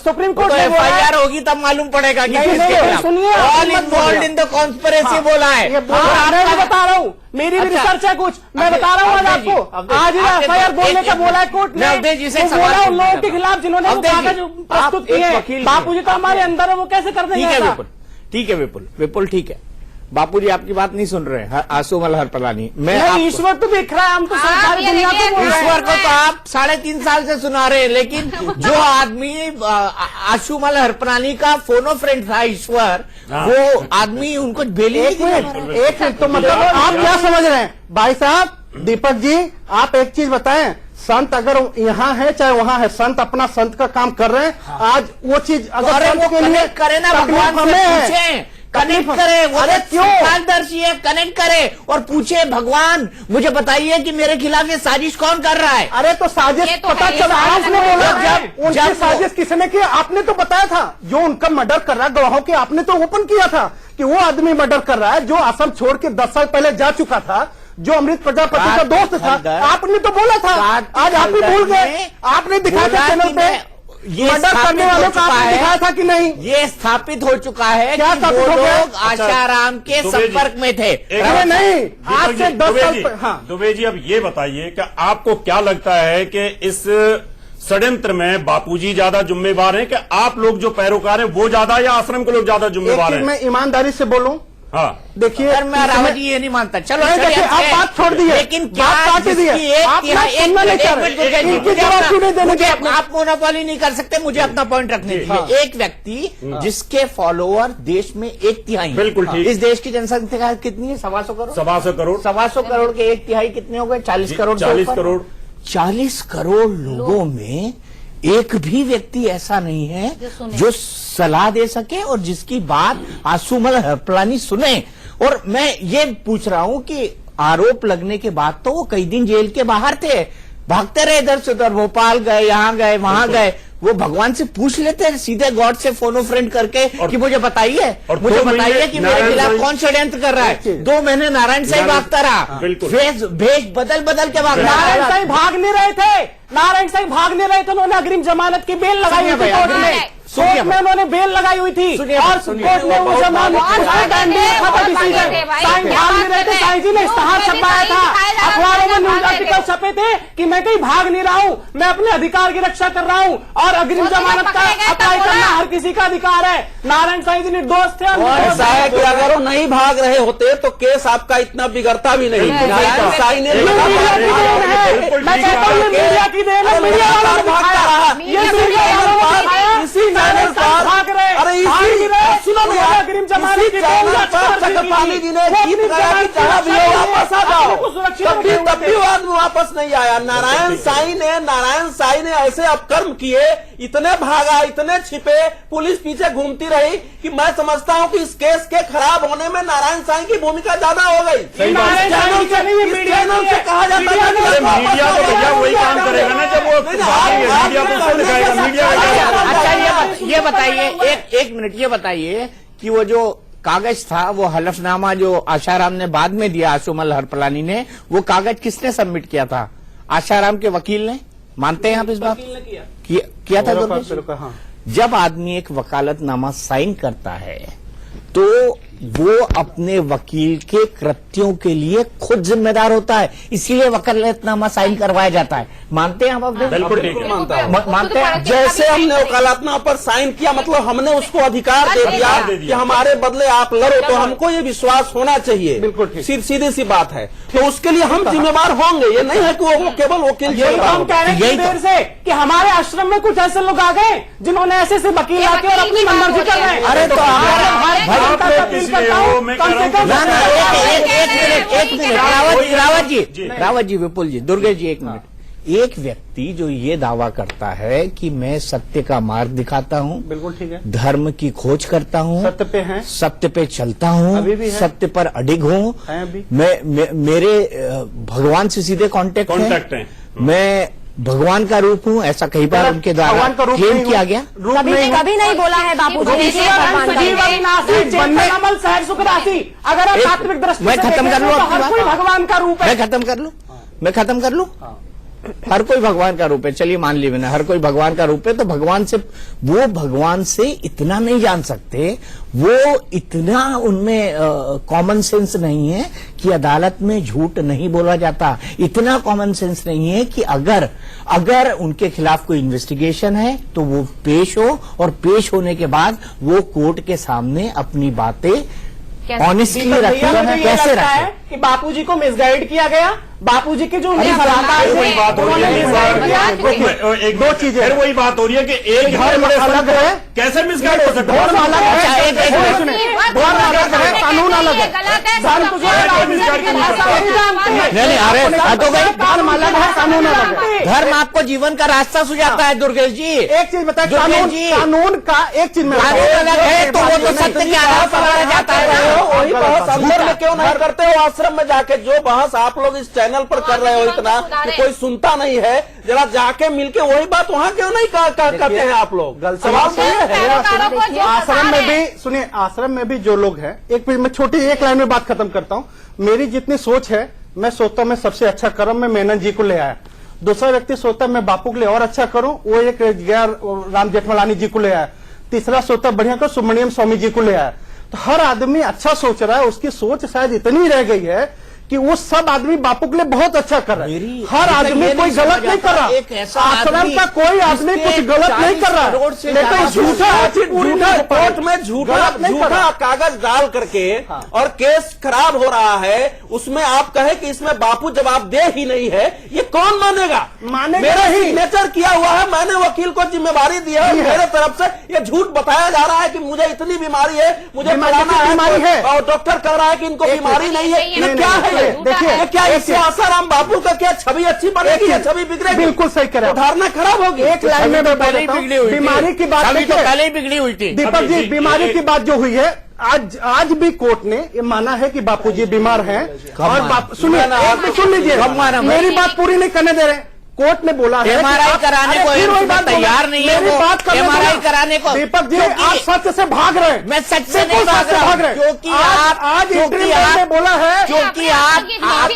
सुप्रीम कोर्ट ने बोला है। FIR होगी तब मालूम पड़ेगा कि नहीं, सुनिए, all involve in the conspiracy बोला है। मैं बता रहा हूँ, मेरी भी रिसर्च है कुछ, मैं बता रहा हूँ आज आपको। आज FIR बोलने का बोला है कोर्ट ने, बोला उन लोगों के खिलाफ जिन्होंने वो कागज प्रस्तुत किए हैं। बापूजी तो हमारे अंदर है, वो कैसे कर देंगे? ठीक है विपुल, ठीक है। बापूजी आपकी बात नहीं सुन रहे आशुमल हरपलानी। मैं नहीं, ईश्वर तो देख रहा है, हम तो सारी ये दुनिया को देखिए, बोल रहे हैं। ईश्वर को तो आप 3.5 साल से सुना रहे हैं, लेकिन जो आदमी आशुमल हरपलानी का फोनो फ्रेंड था ईश्वर, वो आदमी उनको बेली। एक मिनट, तो मतलब आप क्या समझ रहे हैं भाई साहब? दीपक जी, आप एक चीज बताएं, संत अगर यहाँ है चाहे वहाँ है, संत अपना संत का काम कर रहे हैं। आज वो चीज अगर संत के लिए करे ना, भगवान से पूछे, कनेक्ट करे। वो अरे क्यों मार्गदर्शी है, कनेक्ट करे और पूछे, भगवान मुझे बताइए कि मेरे खिलाफ ये साजिश कौन कर रहा है। अरे तो साजिश ये तो पता है, चला, ये आपने बोला जब उनकी साजिश किसने की? आपने तो बताया था, जो उनका मर्डर कर रहा है गवाहों के, आपने तो ओपन किया था कि वो आदमी मर्डर कर रहा है जो असम छोड़ के 10 साल पहले जा चुका था, जो अमृत प्रजापति का दोस्त था। आपने तो बोला था, आज आप ही भूल गए। आपने दिखाया था चैनल पे, ये मर्डर करने वालों का आपने दिखाया था कि नहीं? ये स्थापित हो चुका है क्या कि स्थापित वो हो गया? लोग आशाराम के संपर्क में थे। अरे नहीं, आज से 10 साल पहले। हाँ, दुबे जी, अब ये बताइए कि आपको क्या लगता है कि इस षड्यंत्र में बापूजी ज्यादा जिम्मेवार हैं कि आप लोग जो पैरोकार हैं वो ज्यादा, या आश्रम के लोग ज्यादा जिम्मेवार एक चीज हैं? मैं ईमानदारी से बोलूं, हाँ, देखिए सर मैं रावत जी ये नहीं मानता। चलो नहीं, देखिए, आप बात छोड़ दिए, लेकिन क्या बात काट दिए। आप ना सुनना नहीं चाह रहे। इनकी जवाब क्यों नहीं देने के अपने? आप मोनोपोली नहीं कर सकते, मुझे अपना पॉइंट रखने दीजिए। एक व्यक्ति जिसके फॉलोअर देश में 1/3, बिल्कुल ठीक। इस देश की जनसंख्या कितनी है? 125 करोड़। 125 करोड़। 125 करोड़ के 1/3 कितने हो गए? 40 करोड़। 40 करोड़। 40 करोड़ लोगों में एक भी व्यक्ति ऐसा नहीं है जो सलाह दे सके और जिसकी बात आशुमल हरपलानी सुने। और मैं ये पूछ रहा हूं कि आरोप लगने के बाद तो वो कई दिन जेल के बाहर थे, भागते रहे इधर से उधर, भोपाल गए, यहाँ गए, वहां गए। वो भगवान से पूछ लेते हैं सीधे, गॉड से फोनो फ्रेंड करके कि मुझे बताइए, मुझे बताइए कि मेरे खिलाफ कौन षड्यंत्र कर रहा है। 2 महीने नारायण साईं भागता रहा, भेष बदल बदल के भागता रहा। नारायण साईं भाग नहीं रहे थे, नारायण साईं भाग नहीं रहे थे। उन्होंने अग्रिम जमानत की बेल लगाई हुई थी कोर्ट में, कोर्ट में उन्होंने बेल लगाई हुई थी और कोर्ट ने वो जमानत साईं भाग नहीं रहे थे। साईं जी ने इश्तेहार छपाया था, अखबारों में न्यूज आर्टिकल छपे थे कि मैं कहीं भाग नहीं रहा हूँ, मैं अपने अधिकार की रक्षा कर रहा हूँ और अग्रिम जमानत का अप्लाई करना हर किसी का अधिकार है। नारायण साईं जी निर्दोष थे। ऐसा है कि अगर वो नहीं भाग रहे होते तो केस आपका इतना बिगड़ता भी नहीं। नारायण साईं ने मैं कहता हूँ मीडिया की देन है, मीडिया वालों ने दिखाया, ये मीडिया वालों ने दिखाया। इसी चैनल पर भाग रहे, अरे इसी सुनो ना, अग्रिम जमानत की चक्रपाली जी ने गीत गाया कि जहाँ भी हो वापस आ जाओ, तब भी वापस नहीं आया। नारायण साईं ने ऐसे अपकर्म किए, इतने भागा, इतने छिपे, पुलिस पीछे घूमती रही कि मैं समझता हूँ कि इस केस के खराब होने में नारायण साईं की भूमिका ज्यादा हो गई। चैनल से कहा जाता है मीडिया तो भैया वही काम करेगा ना जब वो मीडिया को उसको दिखाएगा। मीडिया अच्छा ये बताइए, एक मिनट, ये बताइए कि वो जो कागज था, वो हलफनामा जो आशाराम ने बाद में दिया, आशुमल हरपलानी ने, वो कागज किसने सबमिट किया था? आशाराम के वकील ने। मानते हैं आप इस बात? किया था दोनों। जब आदमी एक वकालतनामा साइन करता है तो वो अपने वकील के कृत्यों के लिए खुद जिम्मेदार होता है, इसीलिए वकालतनामा साइन करवाया जाता है। मानते हैं आप? बिल्कुल ठीक है, मानते हैं। जैसे हमने वकालतनामा पर साइन किया, मतलब हमने उसको अधिकार दे दिया कि हमारे बदले आप लड़ो, तो हमको ये विश्वास होना चाहिए। बिल्कुल ठीक। सीधी सी बात है, तो उसके लिए हम जिम्मेवार होंगे। ये नहीं है कि वो केवल वकील हम कह रहे हैं देर से कि हमारे आश्रम में कुछ ऐसे लोग आ गए जिन्होंने ऐसे वकील आके और अपनी मनमर्जी कर रहे हैं। अरे तो रावत जी, विपुल जी, दुर्गेश जी, एक मिनट। एक व्यक्ति जो ये दावा करता है कि मैं सत्य का मार्ग दिखाता हूँ, बिल्कुल ठीक है, धर्म की खोज करता हूँ, सत्य पे हैं, सत्य पे चलता हूँ, अभी भी है, सत्य पर अडिग हूँ, अभी मेरे भगवान से सीधे कांटेक्ट है, मैं भगवान का रूप हूँ, ऐसा कई बार उनके द्वारा क्लेम किया गया। कभी नहीं बोला है बापू जी। अगर आप तात्विक दृष्टि मैं खत्म कर लूँ तो हर कोई भगवान का रूप है। मैं खत्म कर लूँ। हर कोई भगवान का रूप है, चलिए मान ली मैंने, हर कोई भगवान का रूप है, तो वो भगवान से इतना नहीं जान सकते, वो इतना उनमें कॉमन सेंस नहीं है कि अदालत में झूठ नहीं बोला जाता, इतना कॉमन सेंस नहीं है कि अगर उनके खिलाफ कोई इन्वेस्टिगेशन है तो वो पेश हो, और पेश होने के बाद वो कोर्ट के सामने अपनी बातें ऑनेस्टली दीपक भैया, रखें, मुझे ये कैसे लगता है रखें? कि बापूजी को मिसगाइड किया गया, बापूजी की जो उनकी फिर सलाहकार वही बात हो रही है, एक दो चीजें फिर वही बात हो रही है कि एक धर्म अलग है, कैसे मिसगाइड हो सकता धर्म अलग है, एक- एक- धर्म अलग है, कानून अलग है। धर्म तुझे नहीं, अरे हटो भाई, धर्म अलग है, कानून अलग है। धर्म आपको जीवन का रास्ता सुझाता है दुर्गेश जी। एक चीज बताए, दुर्गेश जी, कानून का एक चीज में कानून अलग है तो वो तो सत्य के आधार पर माना जाता है। वही बहस अंदर में क्यों नहीं करते हो आश्रम में जाके? जो बहस आप लोग इस चैनल पर कर रहे हो इतना कि कोई सुनता नहीं है, जरा जाके मिलके वही बात वहाँ क्यों नहीं करते हैं आप लोग? सवाल तो ये है। आश्रम में भी सुनिए, आश्रम में भी जो लोग हैं, एक मैं छोटी एक लाइन में बात खत्म करता हूँ। मेरी जितनी सोच है, मैं सोचता हूँ मैं सबसे अच्छा कर्म में मेनन जी को ले आया। दूसरा व्यक्ति सोचता है मैं बापू के लिए और अच्छा करूं, वो एक गया राम जेठमलानी जी को ले आया। तीसरा सोचता बढ़िया कर सुब्रमण्यम स्वामी जी को ले आया। तो हर आदमी अच्छा सोच रहा है, उसकी सोच शायद इतनी रह गई है कि वो सब आदमी बापू के लिए बहुत अच्छा कर रहा है। हर आदमी कोई गलत नहीं कर रहा, आश्रम का कोई आदमी कुछ गलत नहीं कर रहा, लेकिन झूठा कोर्ट में झूठा कागज डाल करके और केस खराब हो रहा है, उसमें आप कहे कि इसमें बापू जवाब दे ही नहीं है, ये कौन मानेगा? मेरा सिग्नेचर किया हुआ है, मैंने वकील को जिम्मेवारी दी है, मेरे तरफ से ये झूठ बताया जा रहा है कि मुझे इतनी बीमारी है, मुझे बीमारी है, और डॉक्टर कह रहा है कि इनको बीमारी नहीं है। ये क्या है? देखिए, क्या इससे आसाराम बापू का क्या छवि अच्छी बनेगी या छवि बिगड़ेगी? बिल्कुल सही करें, धारणा खराब होगी। एक लाइन में मैं बोलता हूं, बीमारी की बात तो पहले ही बिगड़ी हुई थी। दीपक जी, बीमारी की बात जो हुई है, आज भी कोर्ट ने ये माना है कि बापूजी बीमार हैं। और सुनिए, एक भी सुन लीजिए, मेरी बात पूरी नहीं करने दे रहे। कोर्ट ने बोला है MRI कराने को तैयार नहीं है, मेरी बात करने MRI कराने को। दीपक जी, आप सच से भाग रहे हैं। मैं सच से नहीं भाग रहा, क्योंकि आज इंटरव्यू में बोला है, क्योंकि आप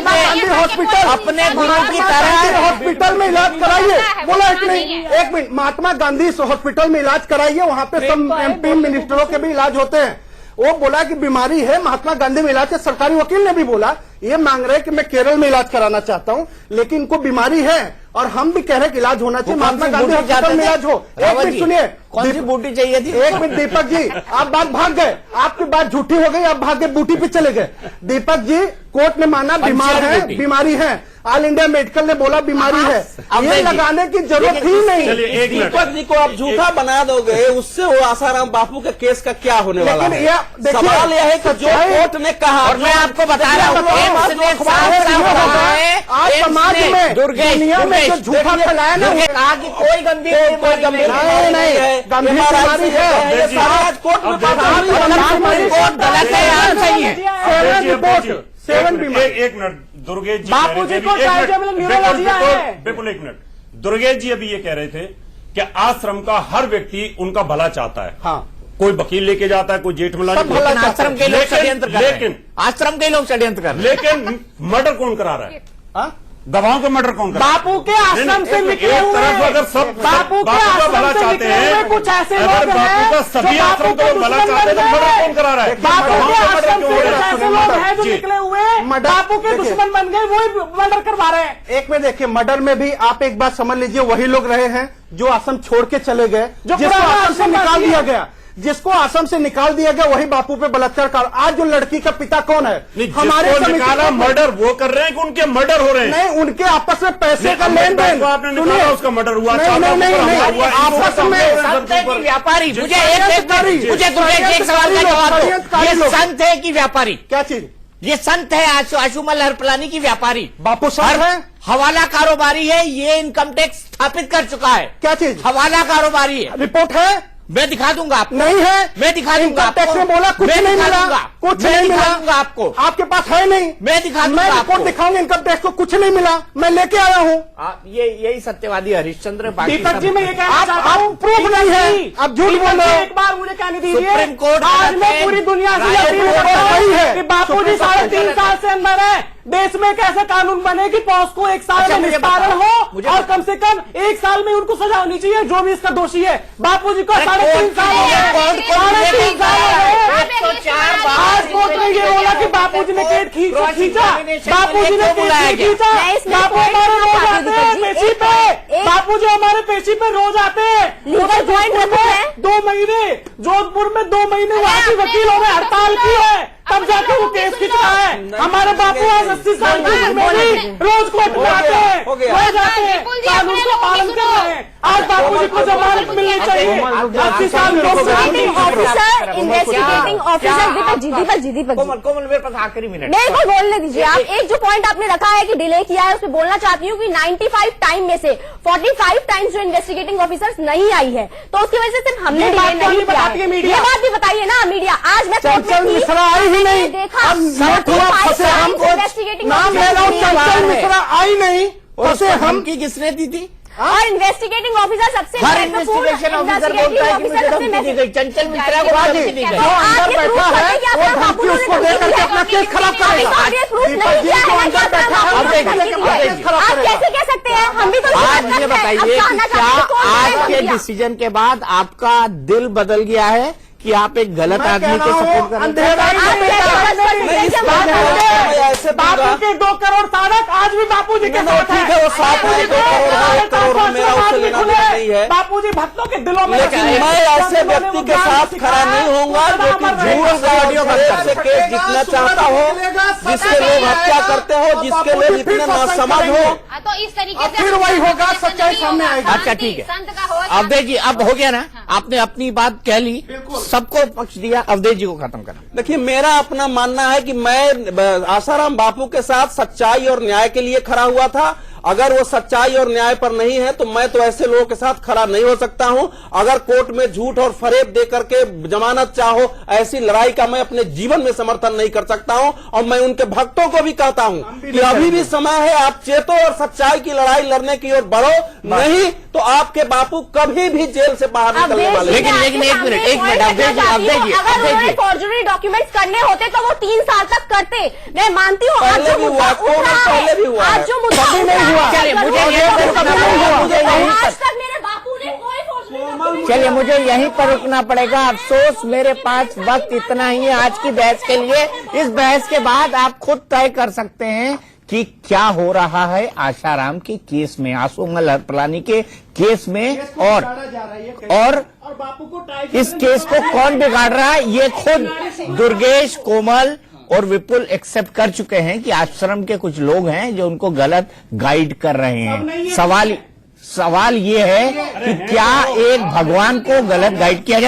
गांधी हॉस्पिटल अपने गुरु की तरह हॉस्पिटल में इलाज कराइए, बोला एक नहीं, एक मिनट, महात्मा गांधी हॉस्पिटल में इलाज कराइए, वहां पे सब MP मिनिस्टरों के भी इलाज होते हैं। वो बोला कि बीमारी है, महात्मा गांधी में इलाज है। सरकारी वकील ने भी बोला, ये मांग रहे कि मैं केरल में इलाज कराना चाहता हूं, लेकिन इनको बीमारी है और हम भी कह रहे हैं कि इलाज होना चाहिए, महात्मा गांधी हॉस्पिटल में इलाज हो। एक मिनट सुनिए, कौन सी बूटी चाहिए थी? एक मिनट दीपक जी, आप बात भाग गए, आपकी बात झूठी हो गई, आप भाग गए बूटी पे चले गए। दीपक जी, कोर्ट ने माना बीमार है, बीमारी है, ऑल इंडिया मेडिकल ने बोला बीमारी है, ये लगाने की जरूरत ही नहीं। दीपक जी को आप झूठा बना दोगे, उससे वो आसाराम बापू के केस का क्या होने वाला है? सवाल यह है कि जो कोर्ट ने कहा, और मैं आपको बता रहा हूँ, आज समाज में दुनिया में जो झूठा फैलाया ना, कहा कि कोई गंभीर नहीं गंभीर बीमारी है, समाज कोर्ट में गलत है, आप सही है। 7 बीमारी। एक मिनट, दुर्गेश जी बापूजी को न्यूरोलॉजिया है। बिल्कुल एक मिनट, दुर्गेश जी अभी ये कह रहे थे कि आश्रम का हर व्यक्ति उनका भला चाहता है। हाँ, कोई वकील लेके जाता है, कोई जेठमलानी, आश्रम के लोग षड्यंत्र कर रहे हैं, लेकिन आश्रम के लोग षड्यंत्र कर रहे हैं। लेकिन मर्डर कौन करा रहा है? गवाहों का मर्डर कौन करा? बापू के आश्रम से निकले हुए, अगर सब बापू के आश्रम से निकले हुए कुछ ऐसे लोग अगर बापू का सभी आश्रम को भला चाहते हैं तो मर्डर कौन करा रहा है? बापू के आश्रम से कुछ ऐसे लोग हैं जो निकले हुए बापू के दुश्मन बन गए, वो मर्डर करवा रहे हैं। एक में देखिए, मर्डर में भी आप एक बात समझ लीजिए, वही लोग रहे हैं जो आश्रम छोड़ के चले गए, जिसको आश्रम से निकाल दिया गया, जिसको आश्रम से निकाल दिया गया, वही बापू पे बलात्कार कर। आज जो लड़की का पिता कौन है? हमारे निकाला मर्डर वो कर रहे हैं कि उनके मर्डर हो रहे हैं? नहीं, उनके आपस में पैसे का लेन देन, आपने निकाला, उसका मर्डर हुआ। नहीं, आपस में संत है कि व्यापारी? मुझे एक सवाल का जवाब दो, ये संत है कि व्यापारी? क्या चीज? ये संत है आशुमल हरपलानी की व्यापारी? बापू संत है, हवाला कारोबारी है, ये इनकम टैक्स स्थापित कर चुका है। क्या चीज? हवाला कारोबारी है। रिपोर्ट है? मैं दिखा दूंगा आपको। नहीं है, मैं दिखा दूंगा इनकम टैक्स ने बोला कुछ नहीं मिला, कुछ नहीं मिला आपको, आपके पास है नहीं, मैं दिखा दूंगा। मैं रिपोर्ट दिखाऊंगा, इनकम टैक्स को कुछ नहीं मिला, मैं लेके आया हूँ। यही सत्यवादी हरिश्चंद्र। दीपक जी, मैं ये कहना चाहता हूँ, प्रूफ नहीं है, आप झूठ बोल रहे हो। एक बार मुझे कहने दीजिए, सुप्रीम कोर्ट आज मैं पूरी दुनिया से अपील करता हूँ कि बापूजी 3.5 साल से अंदर है, देश में कैसे कानून बने कि पॉस्को 1 साल में निस्तारण हो और कम से कम 1 साल में उनको सजा होनी चाहिए जो भी इसका दोषी है। बापूजी को 3.5 साल हो गए, 3.5 साल हो गए। आज कोर्ट ने ये बोला कि बापूजी ने केस खींचा, बापूजी ने केस खींचा, बापू हमारे रोज आते हैं पेशी पे, बापूजी हमारे पेशी पे रोज आते हैं। 2 महीने जोधपुर में 2 महीने वहाँ की वकीलों ने हड़ताल की है, तब जाके वो केस खिंचता है। हमारे बापू आज 80 साल की उम्र में भी रोज कोर्ट में आते हैं, वह जाते हैं, कानून का पालन कर रहे हैं। आज बापू जी को जमानत मिलनी चाहिए। 80 साल ऑफिसर, इन्वेस्टिगेटिंग ऑफिसर दीपक कोमल मेरे पास आखिरी मिनट मेरे को बोलने दीजिए। आप एक जो पॉइंट आपने रखा है कि डिले किया है, उस पर बोलना चाहती हूँ कि 95 टाइम में से 45 टाइम्स जो इन्वेस्टिगेटिंग ऑफिसर्स नहीं आई है, तो उसकी वजह से सिर्फ हमने डिले नहीं किया है। ये बात भी बताइए ना मीडिया। आज मैं चंचल मिश्रा आई ही नहीं, देखा इन्वेस्टिगेटिंग नाम ले रहा हूँ, चंचल मिश्रा आई नहीं, उसे हम की किसने दी थी? और इन्वेस्टिगेटिंग ऑफिसर सबसे हर इन्वेस्टिगेशन ऑफिसर बोलता है कि मुझे धमकी दी गई। चंचल मिश्रा को धमकी दी गई। जो अंदर बैठा है वो धमकी उसको देकर के अपना केस खराब करेगा। दीपक जी जो अंदर बैठा है वो केस खराब आप करेगा। कैसे कह सकते हैं? हम भी तो आज ये बताइए कि क्या आज के डिसीजन के बाद आपका दिल बदल गया है कि आप एक गलत आदमी को सपोर्ट कर रहे ऐसे बापू के 2 करोड़ सड़क आज भी बापू जी के साथ ठीक है, वो 7 है, 2 करोड़ है, 1 करोड़ मेरा उससे लेना देना नहीं है। बापू जी भक्तों के दिलों में, लेकिन मैं ऐसे व्यक्ति के साथ खड़ा नहीं होऊंगा जो कि झूठ गाड़ियों से केस जीतना चाहता हो, जिसके लोग हत्या करते हो, जिसके लोग इतने नासमझ हो। तो इस तरीके से फिर वही होगा, सच्चाई सामने आएगी। अच्छा ठीक है, संत का हो अवधेश जी अब हो गया ना, आपने अपनी बात कह ली, सबको पक्ष दिया, अवधेश जी को खत्म करा। देखिए, मेरा अपना मानना है कि मैं आसाराम बापू के साथ सच्चाई और न्याय के लिए खड़ा हुआ था। अगर वो सच्चाई और न्याय पर नहीं है तो मैं तो ऐसे लोगों के साथ खड़ा नहीं हो सकता हूं। अगर कोर्ट में झूठ और फरेब दे करके जमानत चाहो, ऐसी लड़ाई का मैं अपने जीवन में समर्थन नहीं कर सकता हूं। और मैं उनके भक्तों को भी कहता हूं कि अभी भी समय है, आप चेतो और सच्चाई की लड़ाई लड़ने की ओर बढ़ो, नहीं तो आपके बापू कभी भी जेल से बाहर निकलने वाले। लेकिन एक मिनट अवधेश जी फॉर्जरी डॉक्यूमेंट्स करने होते तो वो 3 साल तक करते। मैं मानती हूँ पहले भी हुआ, पहले भी हुआ, आज जो मुद्दा चलिए मुझे यहीं पर रुकना पड़ेगा। अफसोस मेरे पास वक्त इतना ही है आज की बहस के लिए। इस बहस के बाद आप खुद तय कर सकते हैं कि क्या हो रहा है आशाराम के केस में, आशुमंगल हरपलानी के केस में, और इस केस को कौन बिगाड़ रहा है। ये खुद दुर्गेश, कोमल और विपुल एक्सेप्ट कर चुके हैं कि आश्रम के कुछ लोग हैं जो उनको गलत गाइड कर रहे हैं। सवाल ये है कि क्या एक भगवान को गलत गाइड किया जाए।